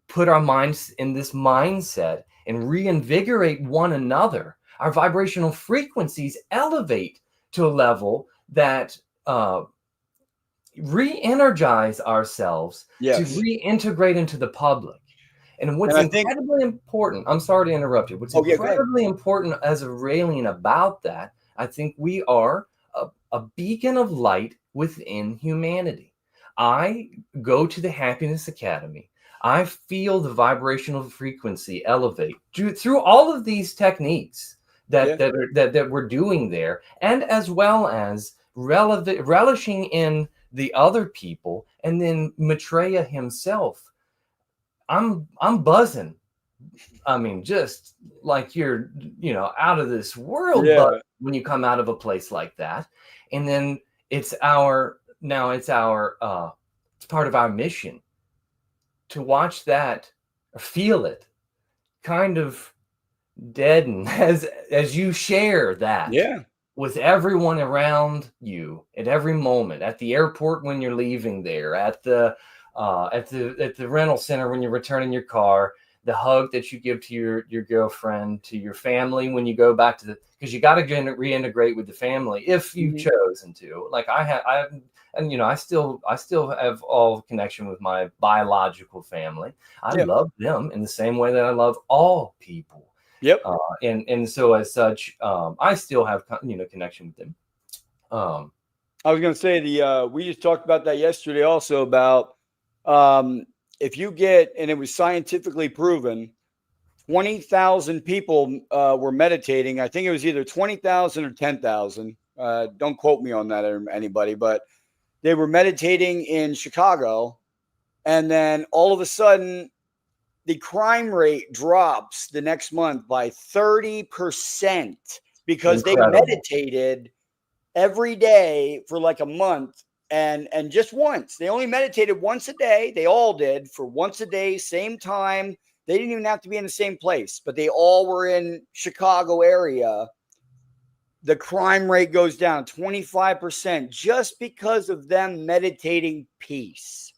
Speaker 2: put our minds in this mindset and reinvigorate one another, our vibrational frequencies elevate to a level that re-energize ourselves to reintegrate into the public. And what's incredibly important, I'm sorry to interrupt you, what's incredibly important as a Raëlian about that, I think we are a beacon of light within humanity. I go to the Happiness Academy. I feel the vibrational frequency elevate through all of these techniques that we're doing there, and as well as relishing in the other people, and then Maitreya himself. I'm buzzing. I mean, just like you're, out of this world. But when you come out of a place like that, and then it's part of our mission to watch that, feel it, kind of deaden as you share that with everyone around you at every moment, at the airport when you're leaving there, at the rental center when you're returning your car, the hug that you give to your girlfriend, to your family when you go back because you got to reintegrate with the family if you've chosen to. Like I still have all connection with my biological family. I love them in the same way that I love all people. And so as such, I still have connection with them.
Speaker 1: I was going to say we just talked about that yesterday also about if you get, and it was scientifically proven, 20,000 people were meditating. I think it was either 20,000 or 10,000. Don't quote me on that, anybody, but they were meditating in Chicago. And then all of a sudden, the crime rate drops the next month by 30% because they meditated every day for like a month. And just once, they only meditated once a day. They all did for once a day, same time. They didn't even have to be in the same place, but they all were in Chicago area. The crime rate goes down 25% just because of them meditating peace.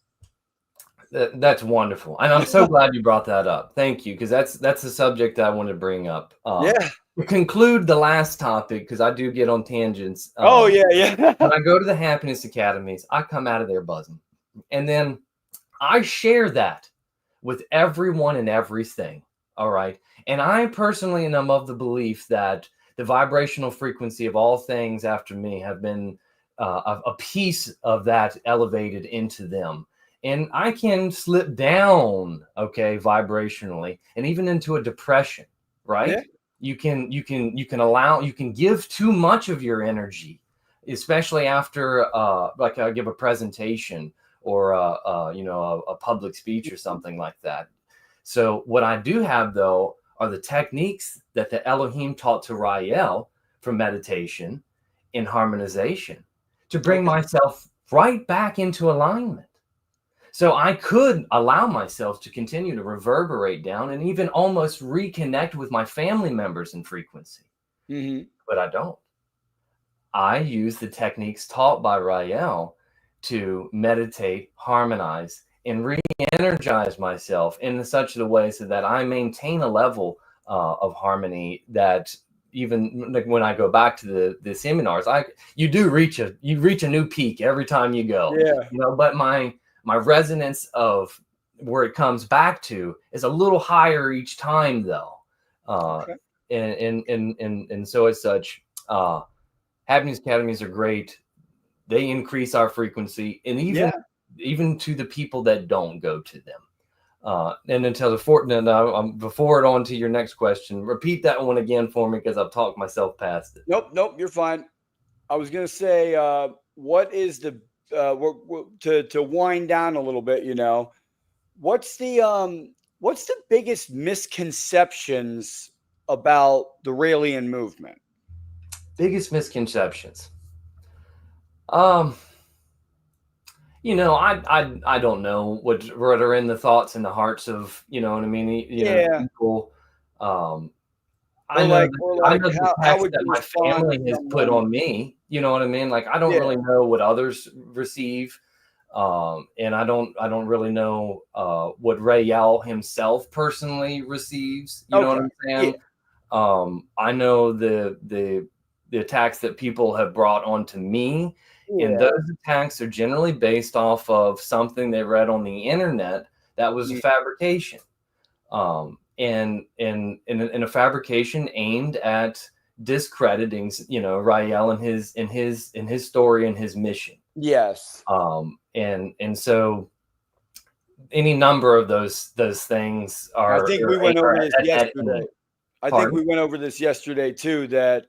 Speaker 2: That's wonderful. And I'm so glad you brought that up. Thank you. Because that's the subject I want to bring up. To conclude the last topic, because I do get on tangents.
Speaker 1: When
Speaker 2: I go to the Happiness Academies, I come out of there buzzing. And then I share that with everyone and everything. All right. And I personally am of the belief that the vibrational frequency of all things after me have been a piece of that elevated into them. And I can slip down, vibrationally, and even into a depression, right? You can give too much of your energy, especially after like I give a presentation or a public speech or something like that. So what I do have though are the techniques that the Elohim taught to Raël for meditation in harmonization to bring myself right back into alignment. So I could allow myself to continue to reverberate down and even almost reconnect with my family members in frequency. But I don't. I use the techniques taught by Raël to meditate, harmonize, and re-energize myself in such a way so that I maintain a level of harmony that even like when I go back to the seminars, you reach a new peak every time you go.
Speaker 1: Yeah.
Speaker 2: But my resonance of where it comes back to is a little higher each time though.
Speaker 1: Okay.
Speaker 2: And so as such, happiness academies are great. They increase our frequency, and even to the people that don't go to them. And until before it on to your next question, repeat that one again for me because I've talked myself past it.
Speaker 1: Nope, you're fine. I was gonna say, what is the to wind down a little bit? What's the biggest misconceptions about the Raëlian movement?
Speaker 2: Biggest misconceptions. I don't know what are in the thoughts and the hearts of, you know what I mean? People. I know the tax that my family has put on me, you know what I mean? Like, I don't really know what others receive. And I don't really know what Raël himself personally receives. You know what I'm saying? Yeah. I know the attacks that people have brought onto me. Yeah. And those attacks are generally based off of something they read on the internet that was a fabrication, and a fabrication aimed at discrediting, Raël and his story and his mission.
Speaker 1: Yes.
Speaker 2: And so any number of those things are.
Speaker 1: I think we went over this yesterday. I think we went over this yesterday too. That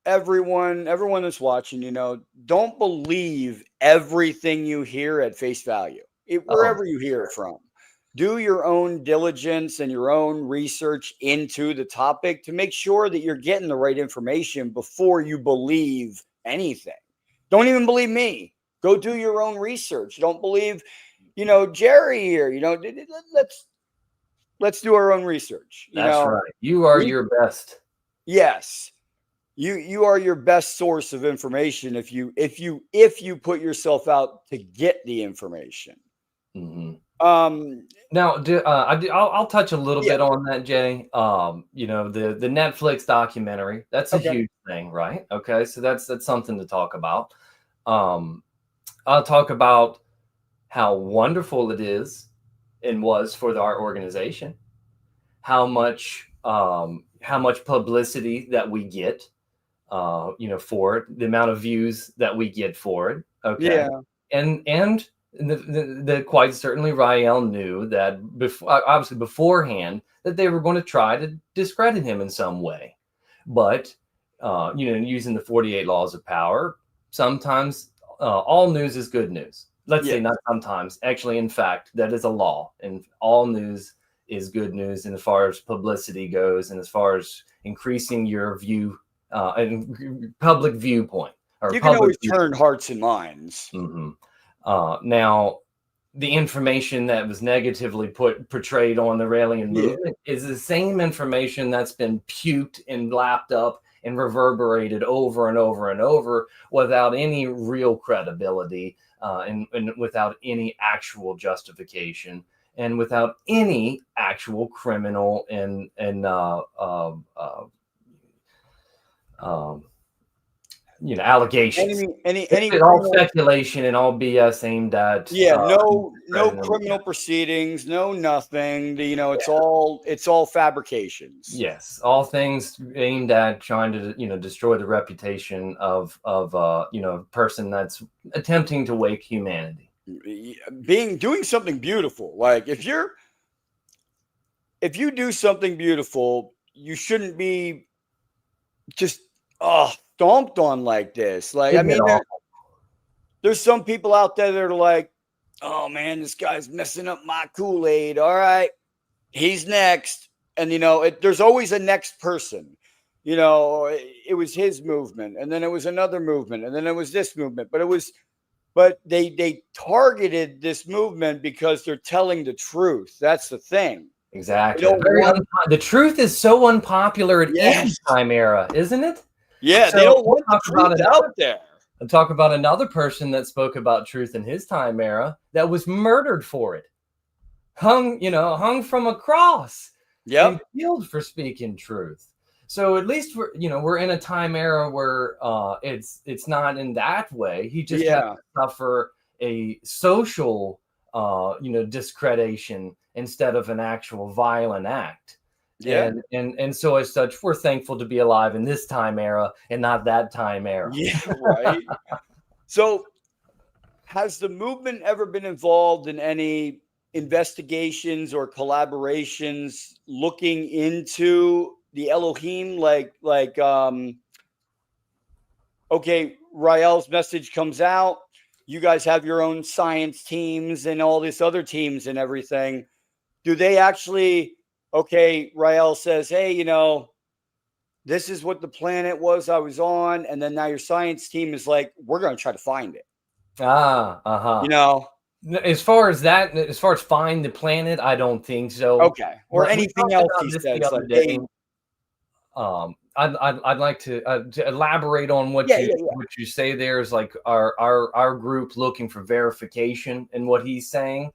Speaker 1: everyone that's watching, don't believe everything you hear at face value, wherever you hear it from. Do your own diligence and your own research into the topic to make sure that you're getting the right information before you believe anything. Don't even believe me. Go do your own research. Don't believe, Jerry here. Let's do our own research.
Speaker 2: That's right. You are your best.
Speaker 1: Yes. You are your best source of information if you put yourself out to get the information.
Speaker 2: Mm-hmm. Now, I'll touch a little bit on that, Jay. The Netflix documentary, that's a huge thing, right? Okay, so that's something to talk about. I'll talk about how wonderful it is and was for our organization, how much publicity that we get. For it, the amount of views that we get for it. Okay. Yeah. And the quite certainly Raël knew that obviously beforehand that they were going to try to discredit him in some way. But, using the 48 laws of power, sometimes all news is good news. Let's say not sometimes. Actually, in fact, that is a law. And all news is good news. And as far as publicity goes and as far as increasing your view and public viewpoint,
Speaker 1: you can always turn hearts and minds.
Speaker 2: Mm-hmm. Now, the information that was negatively portrayed on the Raëlian movement is the same information that's been puked and lapped up and reverberated over and over and over without any real credibility, and without any actual justification, and without any actual criminal and allegations. It's all speculation and all BS aimed at
Speaker 1: no criminal proceedings, no nothing. It's all fabrications.
Speaker 2: Yes, all things aimed at trying to destroy the reputation of a person that's attempting to wake humanity.
Speaker 1: Doing something beautiful. Like if you do something beautiful, you shouldn't be just stomped on like this. Like, I mean, there's some people out there that are like, oh man, this guy's messing up my Kool-Aid. All right, he's next. And there's always a next person. It was his movement, and then it was another movement, and then it was this movement. But they targeted this movement because they're telling the truth. That's the thing.
Speaker 2: Exactly. The truth is so unpopular at any time era, isn't it?
Speaker 1: Yeah, so they don't want the truth out there.
Speaker 2: I'll talk about another person that spoke about truth in his time era that was murdered for it. hung from a cross and
Speaker 1: Yep.
Speaker 2: killed for speaking truth. So at least we're in a time era where it's not in that way. He just had
Speaker 1: Yeah.
Speaker 2: to suffer a social discredation instead of an actual violent act.
Speaker 1: Yeah.
Speaker 2: And so as such, we're thankful to be alive in this time era and not that time era.
Speaker 1: Yeah. Right. So, has the movement ever been involved in any investigations or collaborations looking into the Elohim? Okay, Rael's message comes out. You guys have your own science teams and all these other teams and everything. Do they actually, okay, Rael says, hey, this is what the planet was I was on. And then now your science team is like, we're going to try to find it.
Speaker 2: Uh-huh. As far as find the planet, I don't think so.
Speaker 1: Okay. Or anything else he says.
Speaker 2: The other day. I'd like to elaborate on what you say there is like our group looking for verification in what he's saying.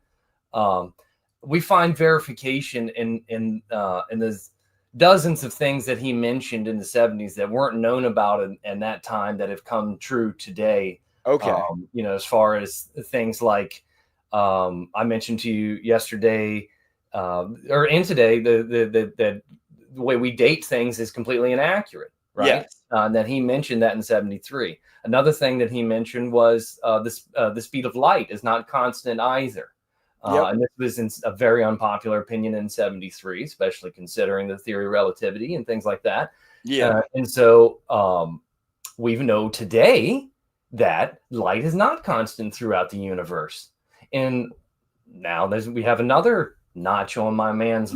Speaker 2: We find verification in the dozens of things that he mentioned in the 70s that weren't known about in that time that have come true today.
Speaker 1: Okay.
Speaker 2: As far as things like I mentioned to you yesterday or in today, the way we date things is completely inaccurate, right?
Speaker 1: Yes.
Speaker 2: And that he mentioned that in 73. Another thing that he mentioned was the speed of light is not constant either. And this was a very unpopular opinion in 73, especially considering the theory of relativity and things like that.
Speaker 1: Yeah.
Speaker 2: And so we know today that light is not constant throughout the universe. And now we have another notch on my man's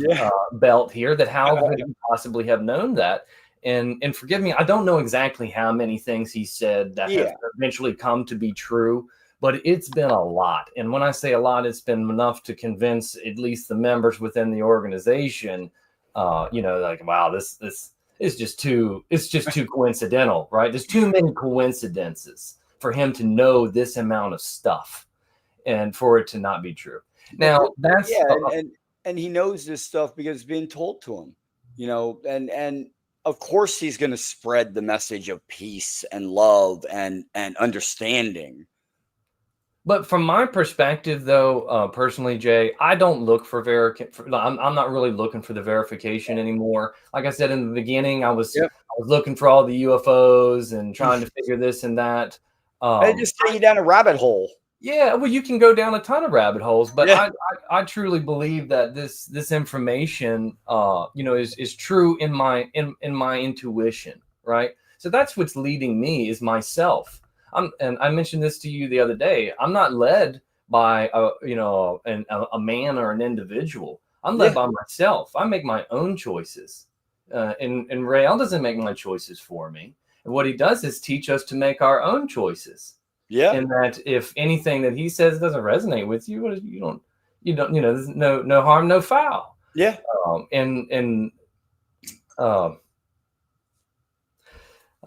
Speaker 2: belt here, that how could he possibly have known that? And forgive me, I don't know exactly how many things he said that have eventually come to be true, but it's been a lot. And when I say a lot, it's been enough to convince at least the members within the organization, like, wow, this is just too coincidental, right? There's too many coincidences for him to know this amount of stuff and for it to not be true. Now that's
Speaker 1: and he knows this stuff because it's being told to him, and of course he's going to spread the message of peace and love and understanding.
Speaker 2: But from my perspective, though, personally, Jay, I don't look for I'm not really looking for the verification anymore. Like I said in the beginning, I was looking for all the UFOs and trying to figure this and that.
Speaker 1: They just take you down a rabbit hole.
Speaker 2: Yeah, well, you can go down a ton of rabbit holes, but I truly believe that this information, is true in my intuition, right? So that's what's leading me is myself. And I mentioned this to you the other day. I'm not led by a man or an individual. I'm led by myself. I make my own choices, and Rael doesn't make my choices for me. And what he does is teach us to make our own choices. Yeah. And that if anything that he says doesn't resonate with you, there's no harm, no foul. Yeah.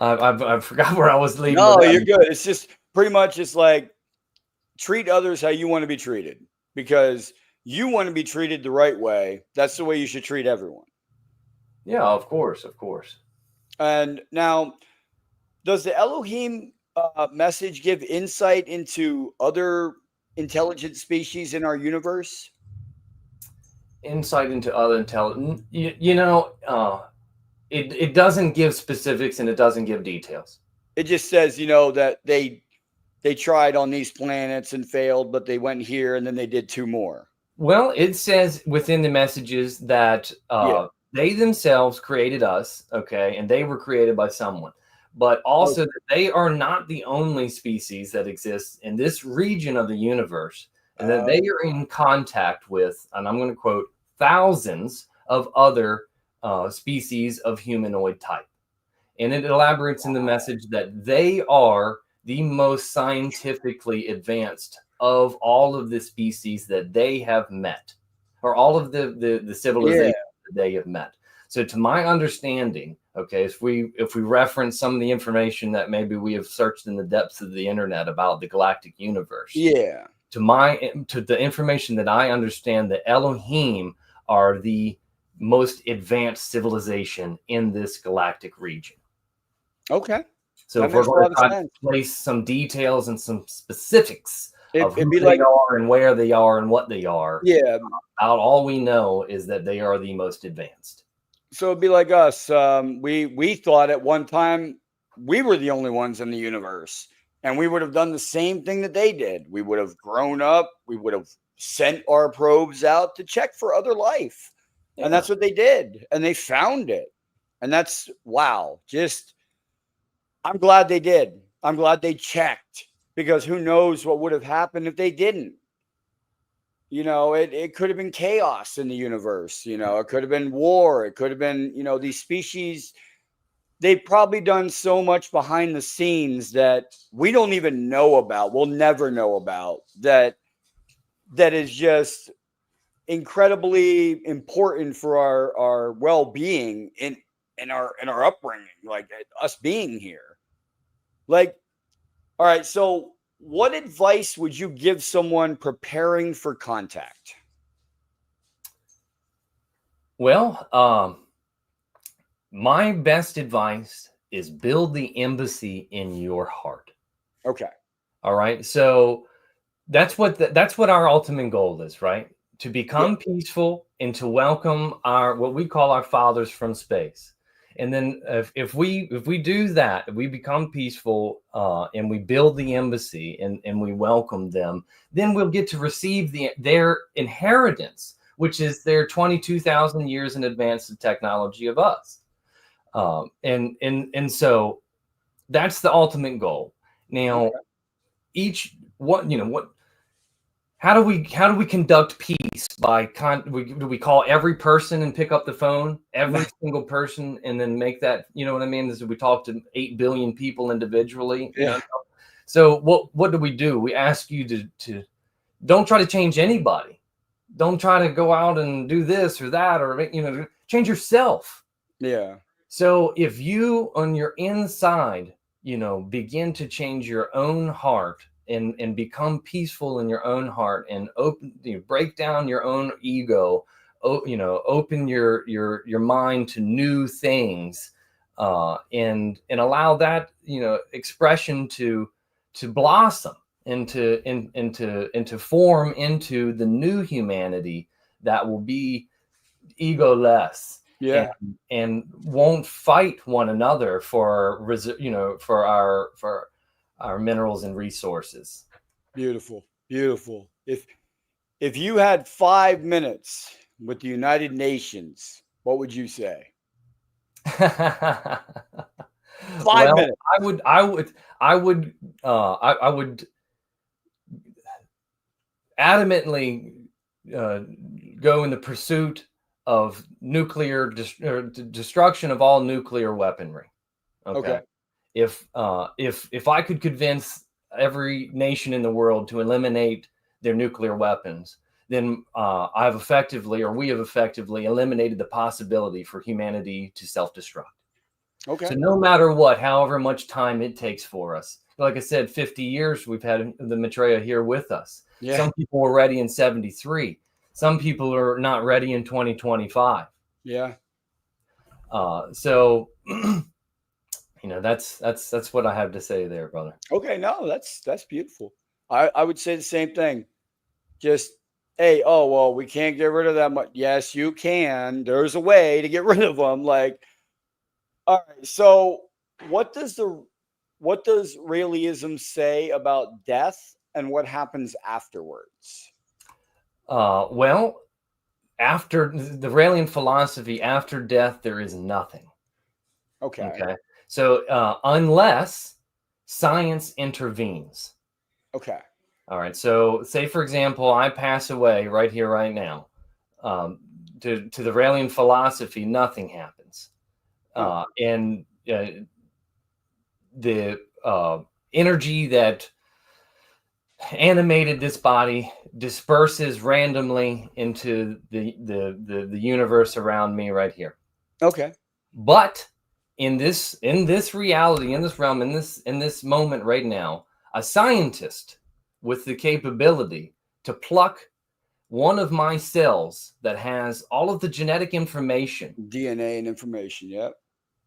Speaker 2: I forgot where I was leaving.
Speaker 1: No, you're good. It's just pretty much it's like treat others how you want to be treated, because you want to be treated the right way. That's the way you should treat everyone.
Speaker 2: Yeah, of course.
Speaker 1: And now, does the Elohim message give insight into other intelligent species in our universe?
Speaker 2: Insight into other intelligent, it doesn't give specifics and it doesn't give details.
Speaker 1: It just says, that they tried on these planets and failed, but they went here and then they did 2 more.
Speaker 2: Well, it says within the messages that they themselves created us, okay, and they were created by someone. But also that they are not the only species that exists in this region of the universe, and that they are in contact with, and I'm going to quote, thousands of other species of humanoid type. And it elaborates in the message that they are the most scientifically advanced of all of the species that they have met, or all of the civilizations that they have met. So to my understanding, okay, if we reference some of the information that maybe we have searched in the depths of the internet about the galactic universe, to the information that I understand, the Elohim are the most advanced civilization in this galactic region.
Speaker 1: Okay.
Speaker 2: So
Speaker 1: That
Speaker 2: if we're
Speaker 1: makes a
Speaker 2: going
Speaker 1: lot
Speaker 2: to
Speaker 1: of
Speaker 2: try to
Speaker 1: sense.
Speaker 2: place some details and some specifics of
Speaker 1: It'd
Speaker 2: who
Speaker 1: be
Speaker 2: they
Speaker 1: like,
Speaker 2: are and where they are and what they are,
Speaker 1: yeah.
Speaker 2: all we know is that they are the most advanced.
Speaker 1: So it'd be like us. We thought at one time we were the only ones in the universe, and we would have done the same thing that they did. We would have grown up. We would have sent our probes out to check for other life, and that's what they did, and they found it. And that's wow. Just I'm glad they did. I'm glad they checked, because who knows what would have happened if they didn't. It could have been chaos in the universe. It could have been war. It could have been, these species. They've probably done so much behind the scenes that we don't even know about. We'll never know about that. That is just incredibly important for our well-being in our upbringing, like us being here. Like, all right, so what advice would you give someone preparing for contact?
Speaker 2: Well, my best advice is build the embassy in your heart.
Speaker 1: Okay.
Speaker 2: All right. So that's what our ultimate goal is, right? To become peaceful and to welcome what we call our fathers from space. And then if we do that, if we become peaceful and we build the embassy and we welcome them, then we'll get to receive their inheritance, which is their 22,000 years in advance of technology of us. And so that's the ultimate goal. Now, how do we conduct peace do we call every person and pick up the phone, every single person, and then make that, you know what I mean? We talk to 8 billion people individually.
Speaker 1: Yeah.
Speaker 2: So what do? We ask you to don't try to change anybody. Don't try to go out and do this or that, or, change yourself.
Speaker 1: Yeah.
Speaker 2: So if you on your inside, begin to change your own heart and become peaceful in your own heart and break down your own ego, open your mind to new things, and allow that, expression to blossom and to form into the new humanity that will be egoless.
Speaker 1: Yeah.
Speaker 2: And won't fight one another for our minerals and resources.
Speaker 1: Beautiful. Beautiful. If you had 5 minutes with the United Nations, what would you say? 5 minutes.
Speaker 2: I would adamantly go in the pursuit of nuclear destruction of all nuclear weaponry. Okay. If I could convince every nation in the world to eliminate their nuclear weapons, then we have effectively eliminated the possibility for humanity to self-destruct.
Speaker 1: Okay.
Speaker 2: So no matter what, however much time it takes for us, like I said, 50 years we've had the Maitreya here with us. Yeah. Some people were ready in 73. Some people are not ready in 2025.
Speaker 1: Yeah.
Speaker 2: So that's what I have to say there, brother.
Speaker 1: Okay, no, that's beautiful. I would say the same thing. Just, hey, oh well, we can't get rid of that much. Yes, you can. There's a way to get rid of them. Like, all right. So, what does Raëlianism say about death and what happens afterwards?
Speaker 2: Well, after the Raëlian philosophy, after death, there is nothing. Okay. So unless science intervenes.
Speaker 1: Okay.
Speaker 2: All right. So say, for example, I pass away right here, right now. To the Raëlian philosophy, nothing happens. And the energy that animated this body disperses randomly into the universe around me right here.
Speaker 1: Okay.
Speaker 2: But in this reality, in this realm, in this moment right now, a scientist with the capability to pluck one of my cells that has all of the genetic information,
Speaker 1: DNA and information. Yep.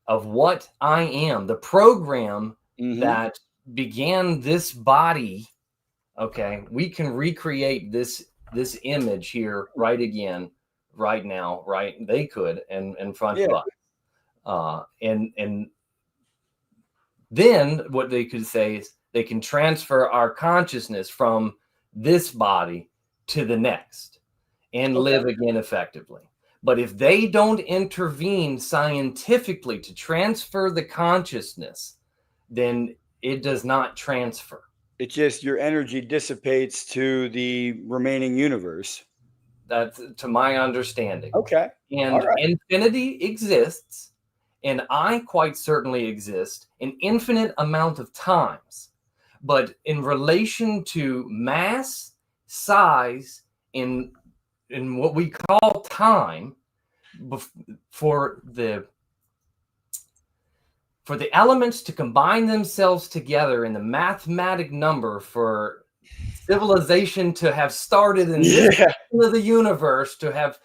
Speaker 2: of what I am, the program
Speaker 1: Mm-hmm.
Speaker 2: that began this body. Okay, we can recreate this image here right again, right now, right? They could, and in front of us. And then what they could say is they can transfer our consciousness from this body to the next and live again effectively. But if they don't intervene scientifically to transfer the consciousness, then it does not transfer.
Speaker 1: It's just your energy dissipates to the remaining universe.
Speaker 2: That's to my understanding.
Speaker 1: Okay.
Speaker 2: And infinity exists, and I quite certainly exist an infinite amount of times. But in relation to mass, size, in what we call time, for the elements to combine themselves together in the mathematic number for civilization to have started in this part of the universe, to have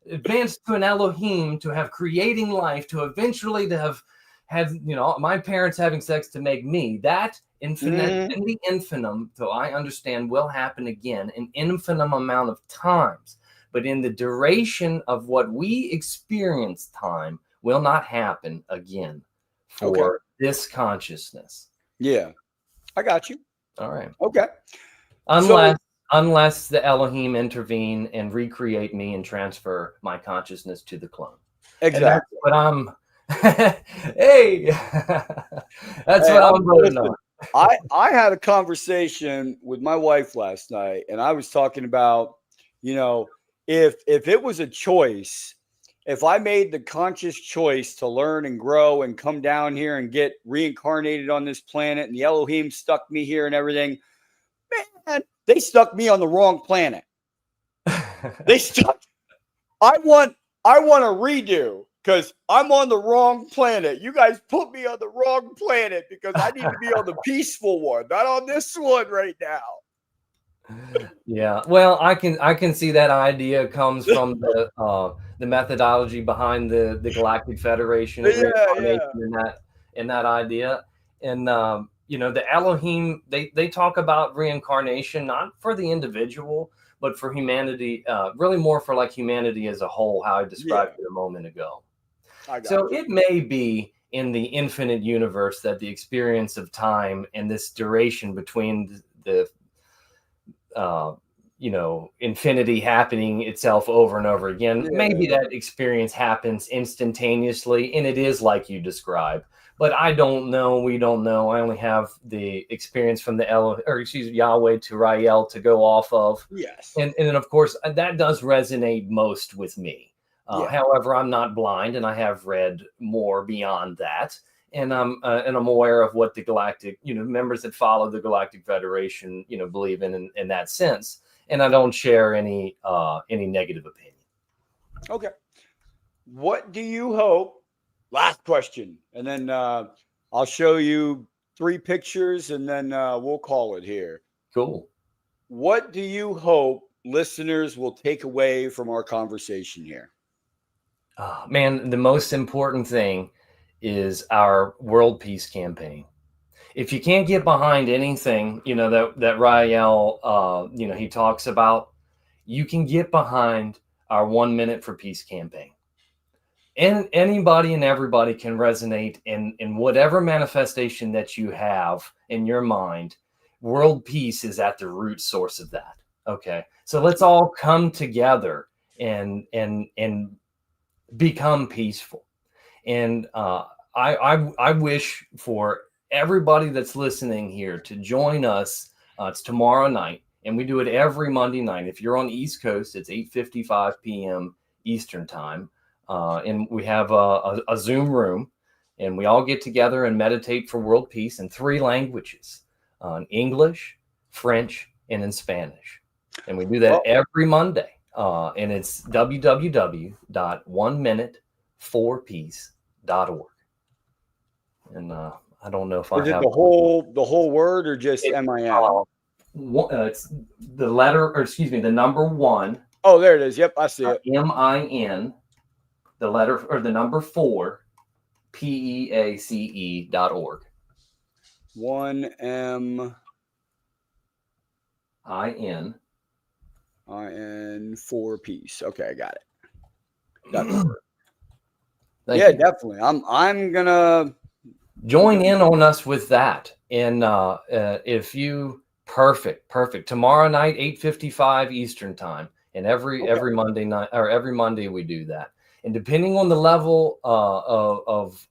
Speaker 2: advanced to an Elohim, to have creating life, to eventually to have had, my parents having sex to make me, that infinite, in the infinitum, so I understand, will happen again an infinite amount of times. But in the duration of what we experience, time will not happen again for this consciousness.
Speaker 1: Yeah, I got you.
Speaker 2: All right.
Speaker 1: Okay.
Speaker 2: Unless the Elohim intervene and recreate me and transfer my consciousness to the clone.
Speaker 1: Exactly.
Speaker 2: But I'm hey, that's what I'm voting on.
Speaker 1: I had a conversation with my wife last night, and I was talking about, if it was a choice, if I made the conscious choice to learn and grow and come down here and get reincarnated on this planet, and the Elohim stuck me here and everything, man, they stuck me on the wrong planet. I want a redo, because I'm on the wrong planet. You guys put me on the wrong planet because I need to be on the peaceful one, not on this one right now.
Speaker 2: Yeah, well, I can see that idea comes from the methodology behind the Galactic Federation and in that idea. And the Elohim, they talk about reincarnation not for the individual, but for humanity, really more for like humanity as a whole, how I described it a moment ago. So it may be in the infinite universe that the experience of time and this duration between the infinity happening itself over and over again. Maybe that experience happens instantaneously, and it is like you describe. But I don't know. We don't know. I only have the experience from the Yahweh to Raël to go off of.
Speaker 1: Yes.
Speaker 2: And then of course that does resonate most with me. However, I'm not blind, and I have read more beyond that. And I'm aware of what the galactic, members that follow the Galactic Federation, believe in that sense. And I don't share any negative opinion.
Speaker 1: Okay. What do you hope? Last question, and then I'll show you 3 pictures, and then we'll call it here.
Speaker 2: Cool.
Speaker 1: What do you hope listeners will take away from our conversation here?
Speaker 2: Man, the most important thing is our world peace campaign. If you can't get behind anything, that Raël, he talks about, you can get behind our 1 Minute for Peace campaign. And anybody and everybody can resonate in whatever manifestation that you have in your mind. World peace is at the root source of that. Okay. So let's all come together and become peaceful. And I wish for everybody that's listening here to join us. It's tomorrow night, and we do it every Monday night. If you're on the East Coast, it's 8:55 p.m. Eastern time. And we have a Zoom room, and we all get together and meditate for world peace in 3 languages, in English, French, and in Spanish. And we do that every Monday. And it's www.1minuteforpeace.org. And I don't know if I have
Speaker 1: the whole word or just MIN.
Speaker 2: It's the letter, or excuse me, the number 1.
Speaker 1: Oh, there it is. Yep, I see it.
Speaker 2: MIN, the letter or the number 4, PEACE.org.
Speaker 1: 1M
Speaker 2: IN.
Speaker 1: IN 4 piece. Okay, I got it. Yeah,
Speaker 2: You.
Speaker 1: definitely. I'm gonna
Speaker 2: join in on us with that. And if you perfect tomorrow night, 8:55 Eastern time, and every Monday night, or every Monday we do that. And depending on the level of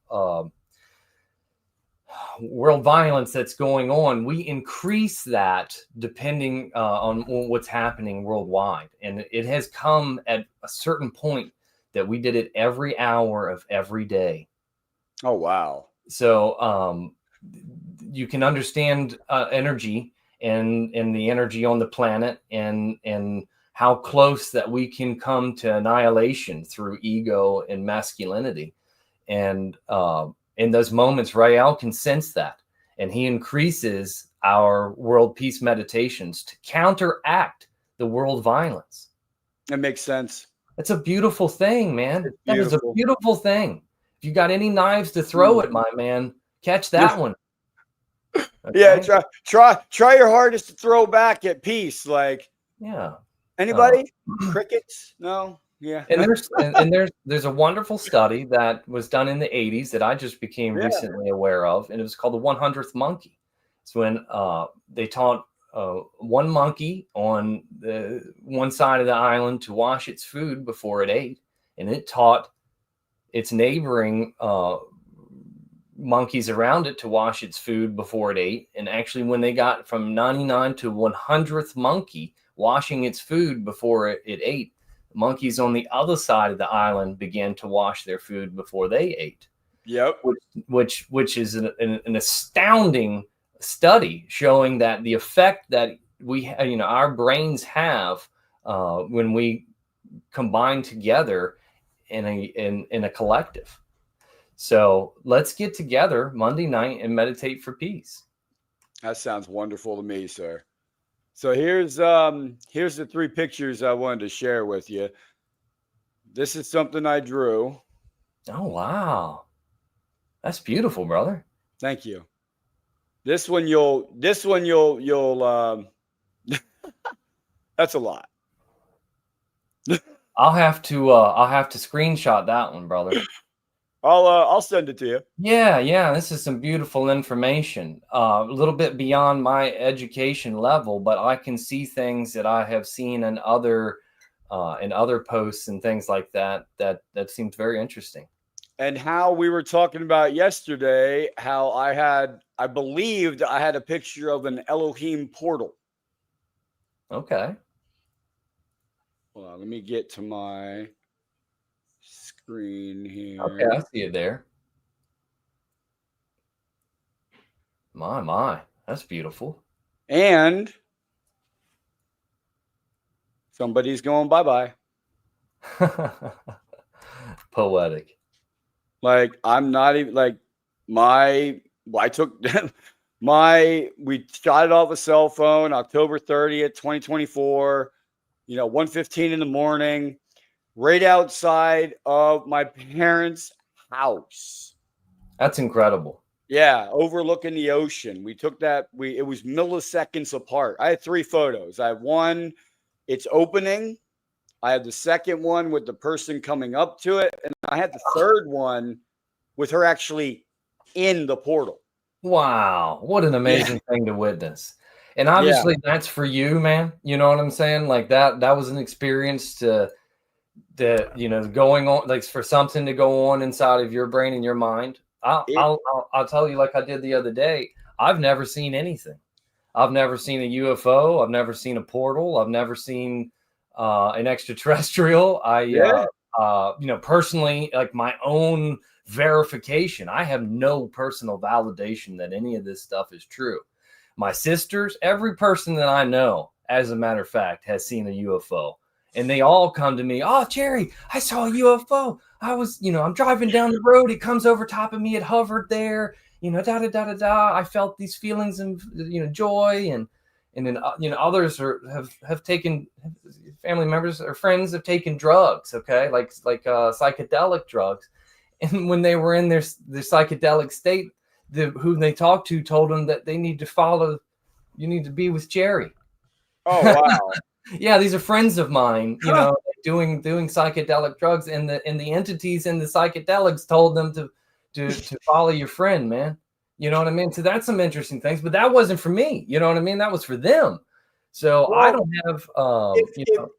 Speaker 2: world violence that's going on, we increase that depending on what's happening worldwide. And it has come at a certain point that we did it every hour of every day.
Speaker 1: Oh, wow.
Speaker 2: So you can understand energy and the energy on the planet, and how close that we can come to annihilation through ego and masculinity. And in those moments, Raël can sense that, and he increases our world peace meditations to counteract the world violence.
Speaker 1: That makes sense.
Speaker 2: It's a beautiful thing, man. That is a beautiful thing. If you got any knives to throw at my man, catch that one. Okay?
Speaker 1: Yeah, try your hardest to throw back at peace. Like,
Speaker 2: yeah.
Speaker 1: Anybody? Crickets? No. Yeah.
Speaker 2: And there's a wonderful study that was done in the 80s that I just became recently aware of, and it was called the 100th monkey. It's when they taught one monkey on one side of the island to wash its food before it ate, and it taught its neighboring monkeys around it to wash its food before it ate. And actually, when they got from 99 to 100th monkey washing its food before it ate, monkeys on the other side of the island began to wash their food before they ate.
Speaker 1: Yep.
Speaker 2: Which is an astounding study showing that the effect that our brains have when we combine together in a collective. So let's get together Monday night and meditate for peace.
Speaker 1: That sounds wonderful to me, sir. So here's the 3 pictures I wanted to share with you. This is something I drew.
Speaker 2: Oh, wow. That's beautiful, brother.
Speaker 1: Thank you. This one you'll that's a lot.
Speaker 2: I'll have to screenshot that one, brother.
Speaker 1: I'll send it to you.
Speaker 2: Yeah. This is some beautiful information. A little bit beyond my education level, but I can see things that I have seen in other posts and things like that. That seems very interesting.
Speaker 1: And how we were talking about yesterday, how I believed I had a picture of an Elohim portal.
Speaker 2: Okay.
Speaker 1: Well, let me get to my screen here.
Speaker 2: Okay, I see it there. My, that's beautiful.
Speaker 1: And somebody's going bye-bye.
Speaker 2: Poetic.
Speaker 1: Like, I'm not even like we shot it off a cell phone October 30th, 2024, 1:15 in the morning, right outside of my parents' house.
Speaker 2: That's incredible.
Speaker 1: Yeah, overlooking the ocean. We took that, it was milliseconds apart. I had 3 photos. I have one, it's opening. I had the second one with the person coming up to it. And I had the third one with her actually in the portal.
Speaker 2: Wow. What an amazing thing to witness. And obviously that's for you, man. You know what I'm saying? Like that was an experience going on, like for something to go on inside of your brain and your mind. I'll tell you, like I did the other day, I've never seen anything. I've never seen a UFO. I've never seen a portal. I've never seen an extraterrestrial. Personally, like my own verification, I have no personal validation that any of this stuff is true. My sisters, every person that I know, as a matter of fact, has seen a UFO. And they all come to me, "Oh, Jerry, I saw a UFO. I was, I'm driving down the road. It comes over top of me. It hovered there, da, da, da, da, da. I felt these feelings of, joy. And and then others have taken, family members or friends have taken drugs, okay, like psychedelic drugs, and when they were in their psychedelic state, who they talked to told them that they need to you need to be with Jerry.
Speaker 1: Oh, wow.
Speaker 2: Yeah, these are friends of mine, doing psychedelic drugs, and the entities in the psychedelics told them to follow your friend, man. You know what I mean? So that's some interesting things, but that wasn't for me. You know what I mean? That was for them. So I don't have,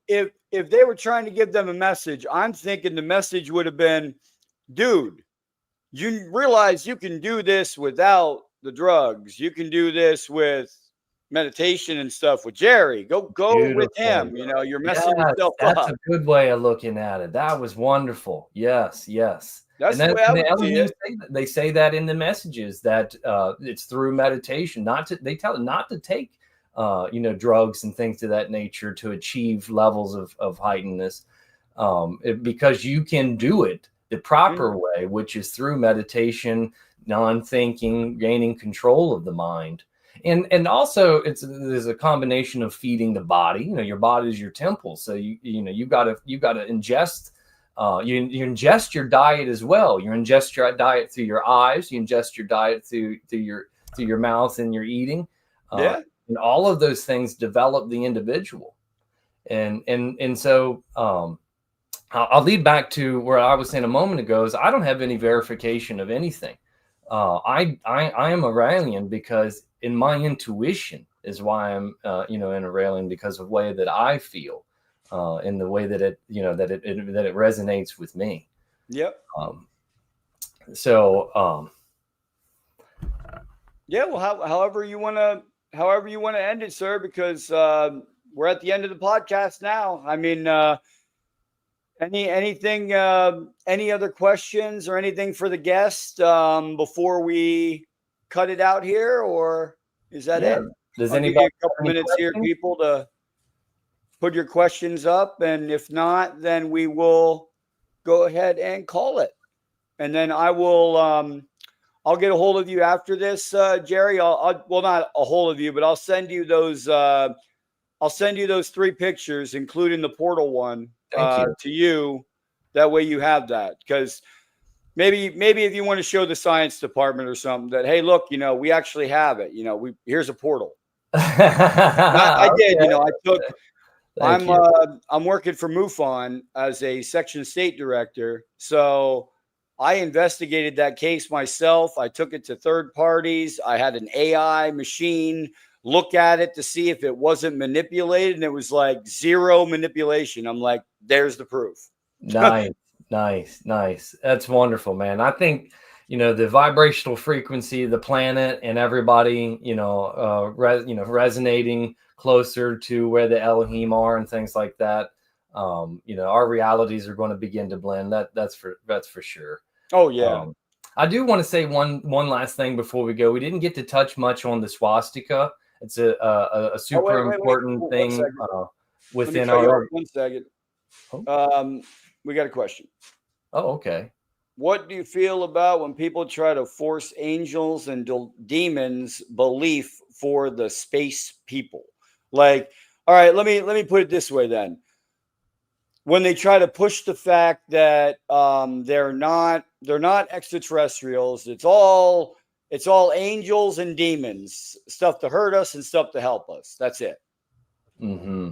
Speaker 1: if they were trying to give them a message, I'm thinking the message would have been, dude, you realize you can do this without the drugs. You can do this with meditation and stuff with Jerry. Go with him. You're messing yourself up.
Speaker 2: That's a good way of looking at it. That was wonderful. Yes.
Speaker 1: That's the way I would see it.
Speaker 2: They say that in the messages that it's through meditation. They tell them not to take drugs and things of that nature to achieve levels of heightenedness, because you can do it the proper way, which is through meditation, non-thinking, gaining control of the mind. And also there's a combination of feeding the body. Your body is your temple. So you gotta ingest, you ingest your diet as well. You ingest your diet through your eyes, you ingest your diet through your mouth and your eating. And all of those things develop the individual. And so I'll lead back to where I was saying a moment ago is I don't have any verification of anything. I am a Raëlian because in my intuition is why I'm in a Raëlian, because of the way that I feel, in the way that it resonates with me.
Speaker 1: Yep.
Speaker 2: Yeah.
Speaker 1: Well, however you want to end it, sir, because we're at the end of the podcast now. I mean, any other questions or anything for the guest before we cut it out here, or is that it?
Speaker 2: Does
Speaker 1: I'll
Speaker 2: anybody
Speaker 1: give you a couple minutes here, people, to put your questions up, and if not, then we will go ahead and call it. And then I will I'll get a hold of you after this, Jerry. Well, not a hold of you, but I'll send you those 3 pictures, including the portal one, to you. That way you have that, because maybe if you want to show the science department or something that, hey, look, we actually have it. Here's a portal. I did. I took. I'm working for MUFON as a section state director, so I investigated that case myself. I took it to third parties. I had an AI machine look at it to see if it wasn't manipulated, and it was like 0 manipulation. I'm like, there's the proof.
Speaker 2: Nice. That's wonderful, man. I think, the vibrational frequency of the planet and everybody, resonating closer to where the Elohim are and things like that. Our realities are going to begin to blend. That's for sure.
Speaker 1: Oh yeah.
Speaker 2: I do want to say one last thing before we go. We didn't get to touch much on the swastika. It's a super important thing within our.
Speaker 1: 1 second. We got a question.
Speaker 2: Oh, okay.
Speaker 1: What do you feel about when people try to force angels and demons belief for the space people? Like, all right, let me put it this way then. When they try to push the fact that they're not extraterrestrials, it's all angels and demons, stuff to hurt us and stuff to help us. That's it.
Speaker 2: Mm-hmm.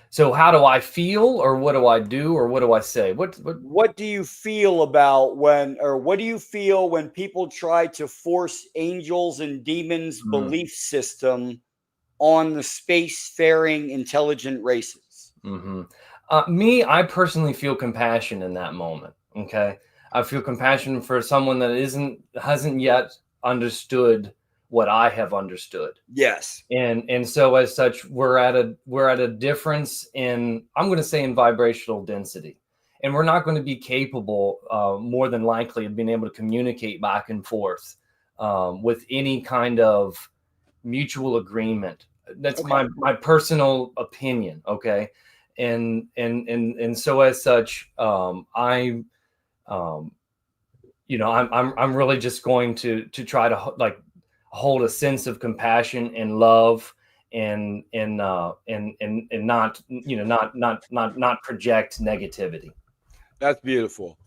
Speaker 2: So how do I feel, or what do I do, or what do I say?
Speaker 1: What do you feel about what do you feel when people try to force angels and demons belief system on the spacefaring intelligent races?
Speaker 2: Mm-hmm. I personally feel compassion in that moment. Okay. I feel compassion for someone that hasn't yet understood what I have understood.
Speaker 1: Yes.
Speaker 2: And so as such, we're at a difference in, I'm going to say, in vibrational density. And we're not going to be capable, more than likely, of being able to communicate back and forth with any kind of mutual agreement. That's my personal opinion. Okay. And so as such, I'm really just going to try to hold a sense of compassion and love and not, not project negativity.
Speaker 1: That's beautiful.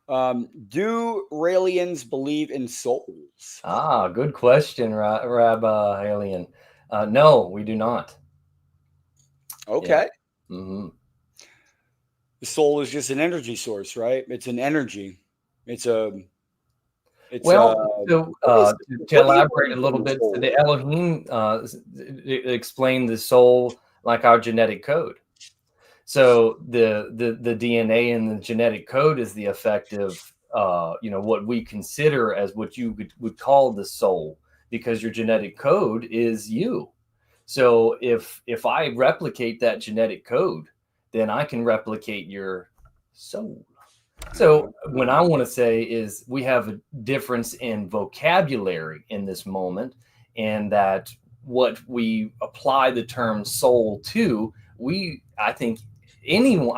Speaker 1: Do Raelians believe in souls?
Speaker 2: Good question, Rabbi Alien. No, we do not.
Speaker 1: Okay.
Speaker 2: Yeah. Mm-hmm.
Speaker 1: The soul is just an energy source, right? It's an energy. It's a. It's
Speaker 2: to elaborate a little bit, the Elohim explained the soul like our genetic code. So the DNA and the genetic code is the effect of what we consider as what you would call the soul, because your genetic code is you. So if I replicate that genetic code, then I can replicate your soul. So what I want to say is we have a difference in vocabulary in this moment, and that what we apply the term soul to, I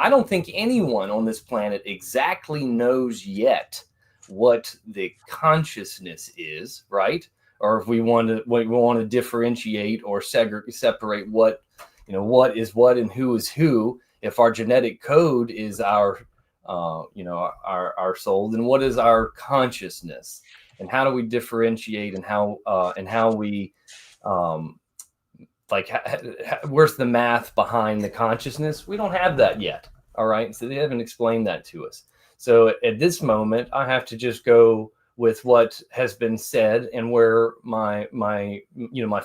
Speaker 2: don't think anyone on this planet exactly knows yet what the consciousness is, right? Or if we want to differentiate or separate what is what and who is who. If our genetic code is our soul, then what is our consciousness, and how do we differentiate, and how we where's the math behind the consciousness? We don't have that yet. All right, so they haven't explained that to us. So at this moment, I have to just go with what has been said and where my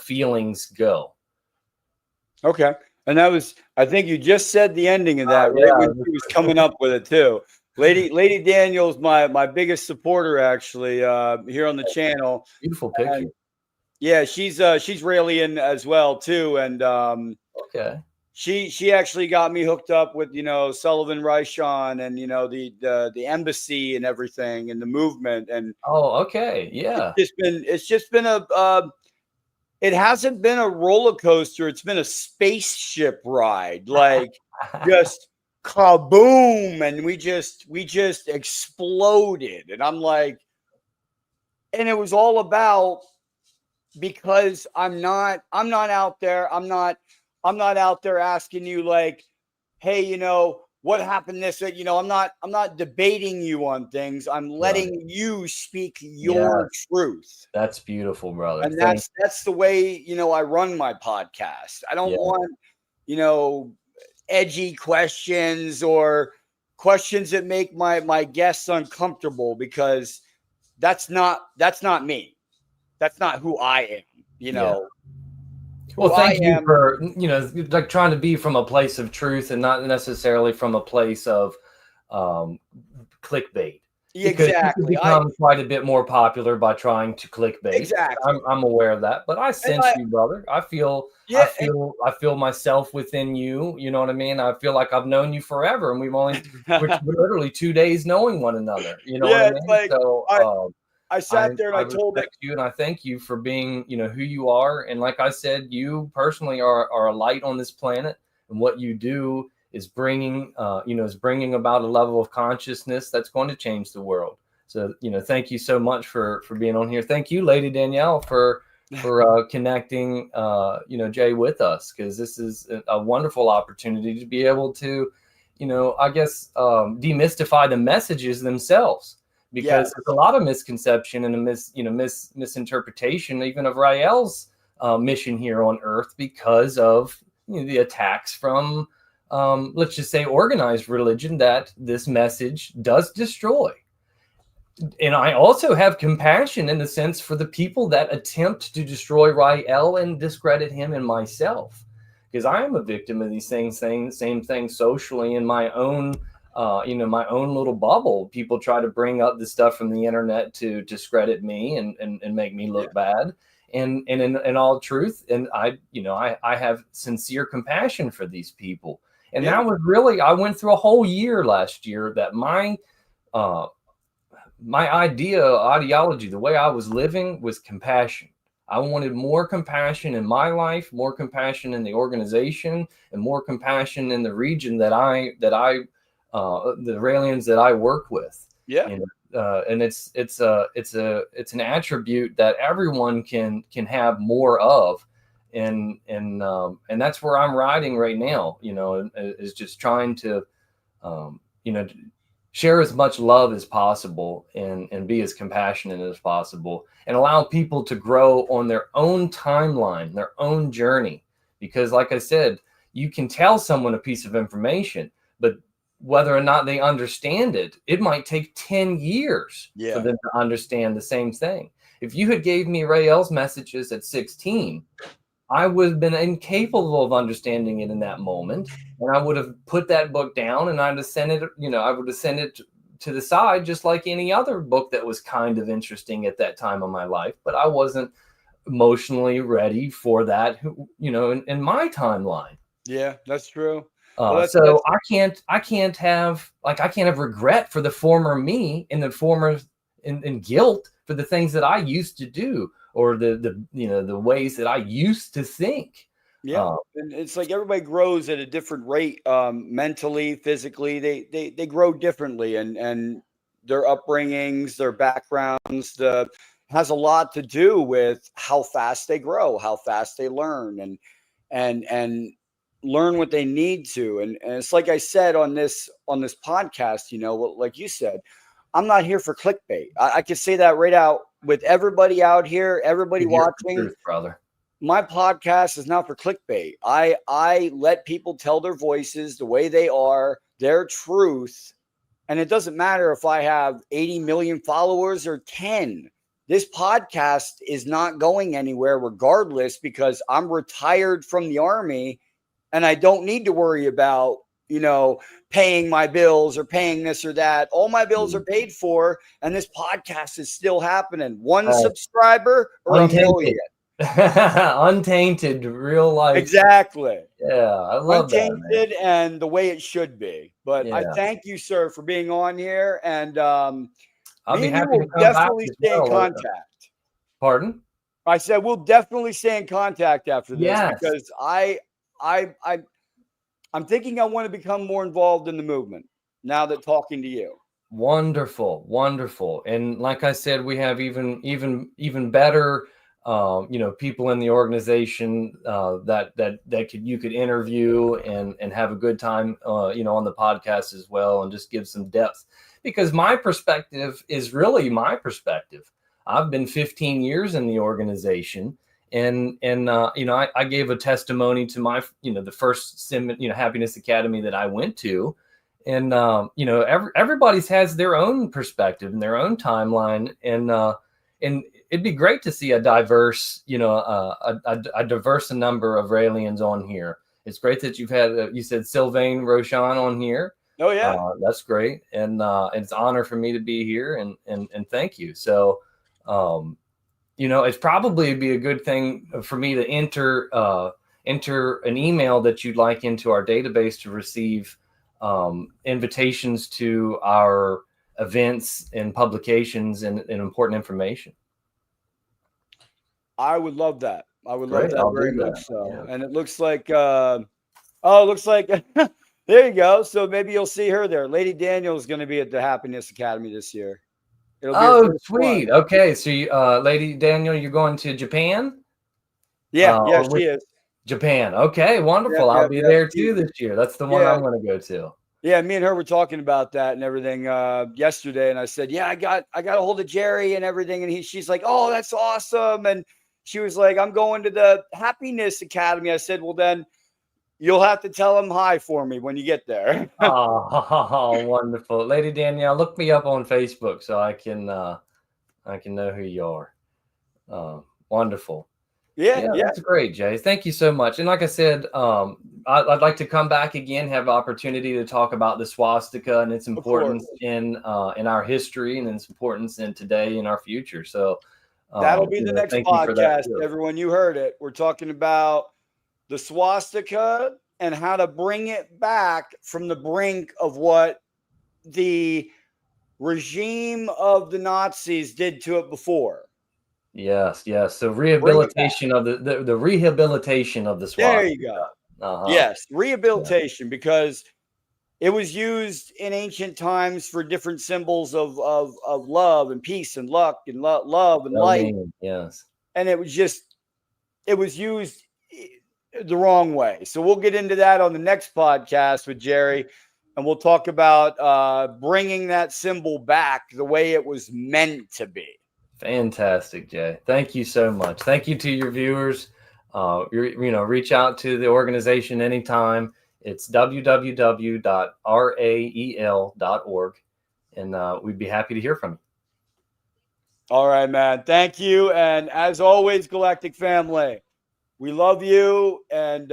Speaker 2: feelings go.
Speaker 1: Okay. And I think you just said the ending of that, right? When she was coming up with it too. Lady Daniel's my biggest supporter, actually, here on the channel.
Speaker 2: Beautiful picture.
Speaker 1: And yeah, she's Raëlian as well too. And
Speaker 2: okay.
Speaker 1: She actually got me hooked up with, Sullivan Raishon and, the embassy and everything and the movement. And
Speaker 2: okay. Yeah.
Speaker 1: It's just been it hasn't been a roller coaster. It's been a spaceship ride, like just kaboom. And we just exploded. And I'm like, and it was all about, because I'm not out there. I'm not out there asking you like, hey, what happened this, I'm not debating you on things. I'm letting you speak your truth.
Speaker 2: That's beautiful, brother.
Speaker 1: And that's the way, I run my podcast. I don't want, edgy questions or questions that make my guests uncomfortable, because that's not me. That's not who I am,
Speaker 2: Well, thank you for, like trying to be from a place of truth and not necessarily from a place of clickbait.
Speaker 1: Exactly.
Speaker 2: You become quite a bit more popular by trying to clickbait.
Speaker 1: Exactly.
Speaker 2: I'm aware of that, but I sense you, brother. I feel myself within you. You know what I mean? I feel like I've known you forever, and we're literally 2 days knowing one another. You know what I mean?
Speaker 1: Like,
Speaker 2: so
Speaker 1: I sat there and I told
Speaker 2: you, and I thank you for being, who you are. And like I said, you personally are a light on this planet, and what you do is bringing about a level of consciousness that's going to change the world. So, thank you so much for being on here. Thank you, Lady Danielle, for connecting, Jay with us, because this is a wonderful opportunity to be able to, demystify the messages themselves. Because there's a lot of misconception and misinterpretation even of Rael's mission here on Earth, because of the attacks from, let's just say, organized religion that this message does destroy. And I also have compassion in the sense for the people that attempt to destroy Rael and discredit him and myself, because I am a victim of these things, saying the same thing socially in my own my own little bubble. People try to bring up the stuff from the internet to discredit me and make me look bad. And in all truth, and I have sincere compassion for these people. And that was really, I went through a whole year last year that my ideology, the way I was living, was compassion. I wanted more compassion in my life, more compassion in the organization, and more compassion in the region that the Raëlians that I work with. And it's an attribute that everyone can have more of, and that's where I'm riding right now, is just trying to, you know, share as much love as possible and be as compassionate as possible and allow people to grow on their own timeline, their own journey. Because like I said, you can tell someone a piece of information, but whether or not they understand it, it might take 10 years for them to understand the same thing. If you had gave me Rael's messages at 16, I would have been incapable of understanding it in that moment. And I would have put that book down and I'd have sent it, I would have sent it to the side, just like any other book that was kind of interesting at that time of my life. But I wasn't emotionally ready for that, in my timeline.
Speaker 1: Yeah, that's true.
Speaker 2: So I can't have regret for the former me and the former and guilt for the things that I used to do, or the ways that I used to think.
Speaker 1: Yeah, and it's like everybody grows at a different rate, mentally, physically. They grow differently, and their upbringings, their backgrounds, has a lot to do with how fast they grow, how fast they learn, and learn what they need to. And it's like I said on this podcast, like you said, I'm not here for clickbait. I can say that right out with everybody out here, everybody watching.
Speaker 2: Truth, brother.
Speaker 1: My podcast is not for clickbait. I let people tell their voices the way they are, their truth. And it doesn't matter if I have 80 million followers or 10. This podcast is not going anywhere regardless, because I'm retired from the Army and I don't need to worry about, paying my bills or paying this or that. All my bills are paid for, and this podcast is still happening. One subscriber or a million.
Speaker 2: Untainted, real life.
Speaker 1: Exactly.
Speaker 2: Yeah, I love
Speaker 1: Untainted,
Speaker 2: that,
Speaker 1: and the way it should be. But I thank you, sir, for being on here, and
Speaker 2: I'll be happy
Speaker 1: we'll
Speaker 2: to come
Speaker 1: definitely
Speaker 2: back
Speaker 1: stay in contact.
Speaker 2: Pardon?
Speaker 1: I said we'll definitely stay in contact after this, because I'm thinking I want to become more involved in the movement now that talking to you.
Speaker 2: Wonderful. And like I said, we have even better, people in the organization that you could interview and have a good time, on the podcast as well, and just give some depth, because my perspective is really my perspective. I've been 15 years in the organization. And I gave a testimony to my, the first Happiness Academy that I went to. And, everybody's has their own perspective and their own timeline. And it'd be great to see a diverse, a diverse number of Raëlians on here. It's great that you've had, you said Sylvain Roshan on here.
Speaker 1: Oh, yeah.
Speaker 2: That's great. And it's an honor for me to be here, and thank you. So, it's probably be a good thing for me to enter an email that you'd like into our database to receive invitations to our events and publications and important information.
Speaker 1: I would love that. I would love that very much. So,
Speaker 2: yeah.
Speaker 1: And it looks like, it looks like, there you go. So maybe you'll see her there. Lady Daniel is going to be at the Happiness Academy this year.
Speaker 2: Oh, sweet. Okay. So, Lady Daniel, you're going to Japan?
Speaker 1: Yeah, she is.
Speaker 2: Japan. Okay, wonderful. I'll be there too this year. That's the one I'm going to go to.
Speaker 1: Yeah, me and her were talking about that and everything yesterday, and I said, "Yeah, I got a hold of Jerry and everything," and she's like, "Oh, that's awesome," and she was like, "I'm going to the Happiness Academy." I said, "Well, then you'll have to tell him hi for me when you get there."
Speaker 2: Oh, wonderful, Lady Danielle. Look me up on Facebook so I can know who you are. Wonderful. Yeah, that's great, Jay. Thank you so much. And like I said, I'd like to come back again, have opportunity to talk about the swastika and its importance in our history and its importance in today and our future. So
Speaker 1: that'll be the next podcast, everyone. You heard it. We're talking about the swastika and how to bring it back from the brink of what the regime of the Nazis did to it before.
Speaker 2: Yes. So rehabilitation of the rehabilitation of the swastika.
Speaker 1: There you go. Yes, rehabilitation, because it was used in ancient times for different symbols of love and peace and luck and love and light.
Speaker 2: Yes.
Speaker 1: And it was used the wrong way. So we'll get into that on the next podcast with Jerry, and we'll talk about bringing that symbol back the way it was meant to be.
Speaker 2: Fantastic, Jay. Thank you so much. Thank you to your viewers. Reach out to the organization anytime. It's www.rael.org, and we'd be happy to hear from you.
Speaker 1: All right, man. Thank you. And as always, Galactic Family, we love you. And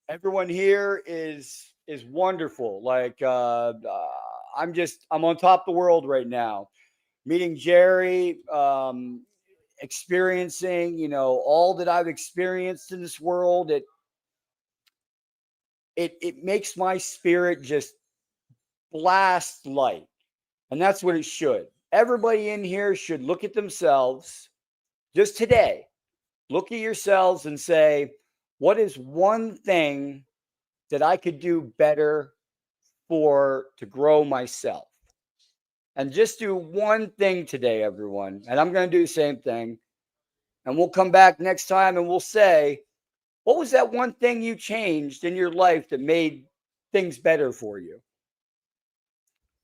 Speaker 1: everyone here is wonderful. Like I'm on top of the world right now. Meeting Jerry, experiencing, all that I've experienced in this world. It makes my spirit just blast light. And that's what it should. Everybody in here should look at themselves just today. Look at yourselves and say, what is one thing that I could do better to grow myself? And just do one thing today, everyone. And I'm going to do the same thing. And we'll come back next time and we'll say, what was that one thing you changed in your life that made things better for you?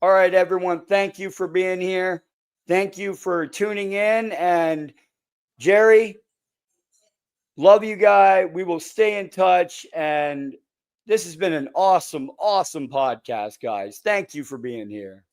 Speaker 1: All right, everyone. Thank you for being here. Thank you for tuning in. And Jerry, love you, guy. We will stay in touch. And this has been an awesome, awesome podcast, guys. Thank you for being here.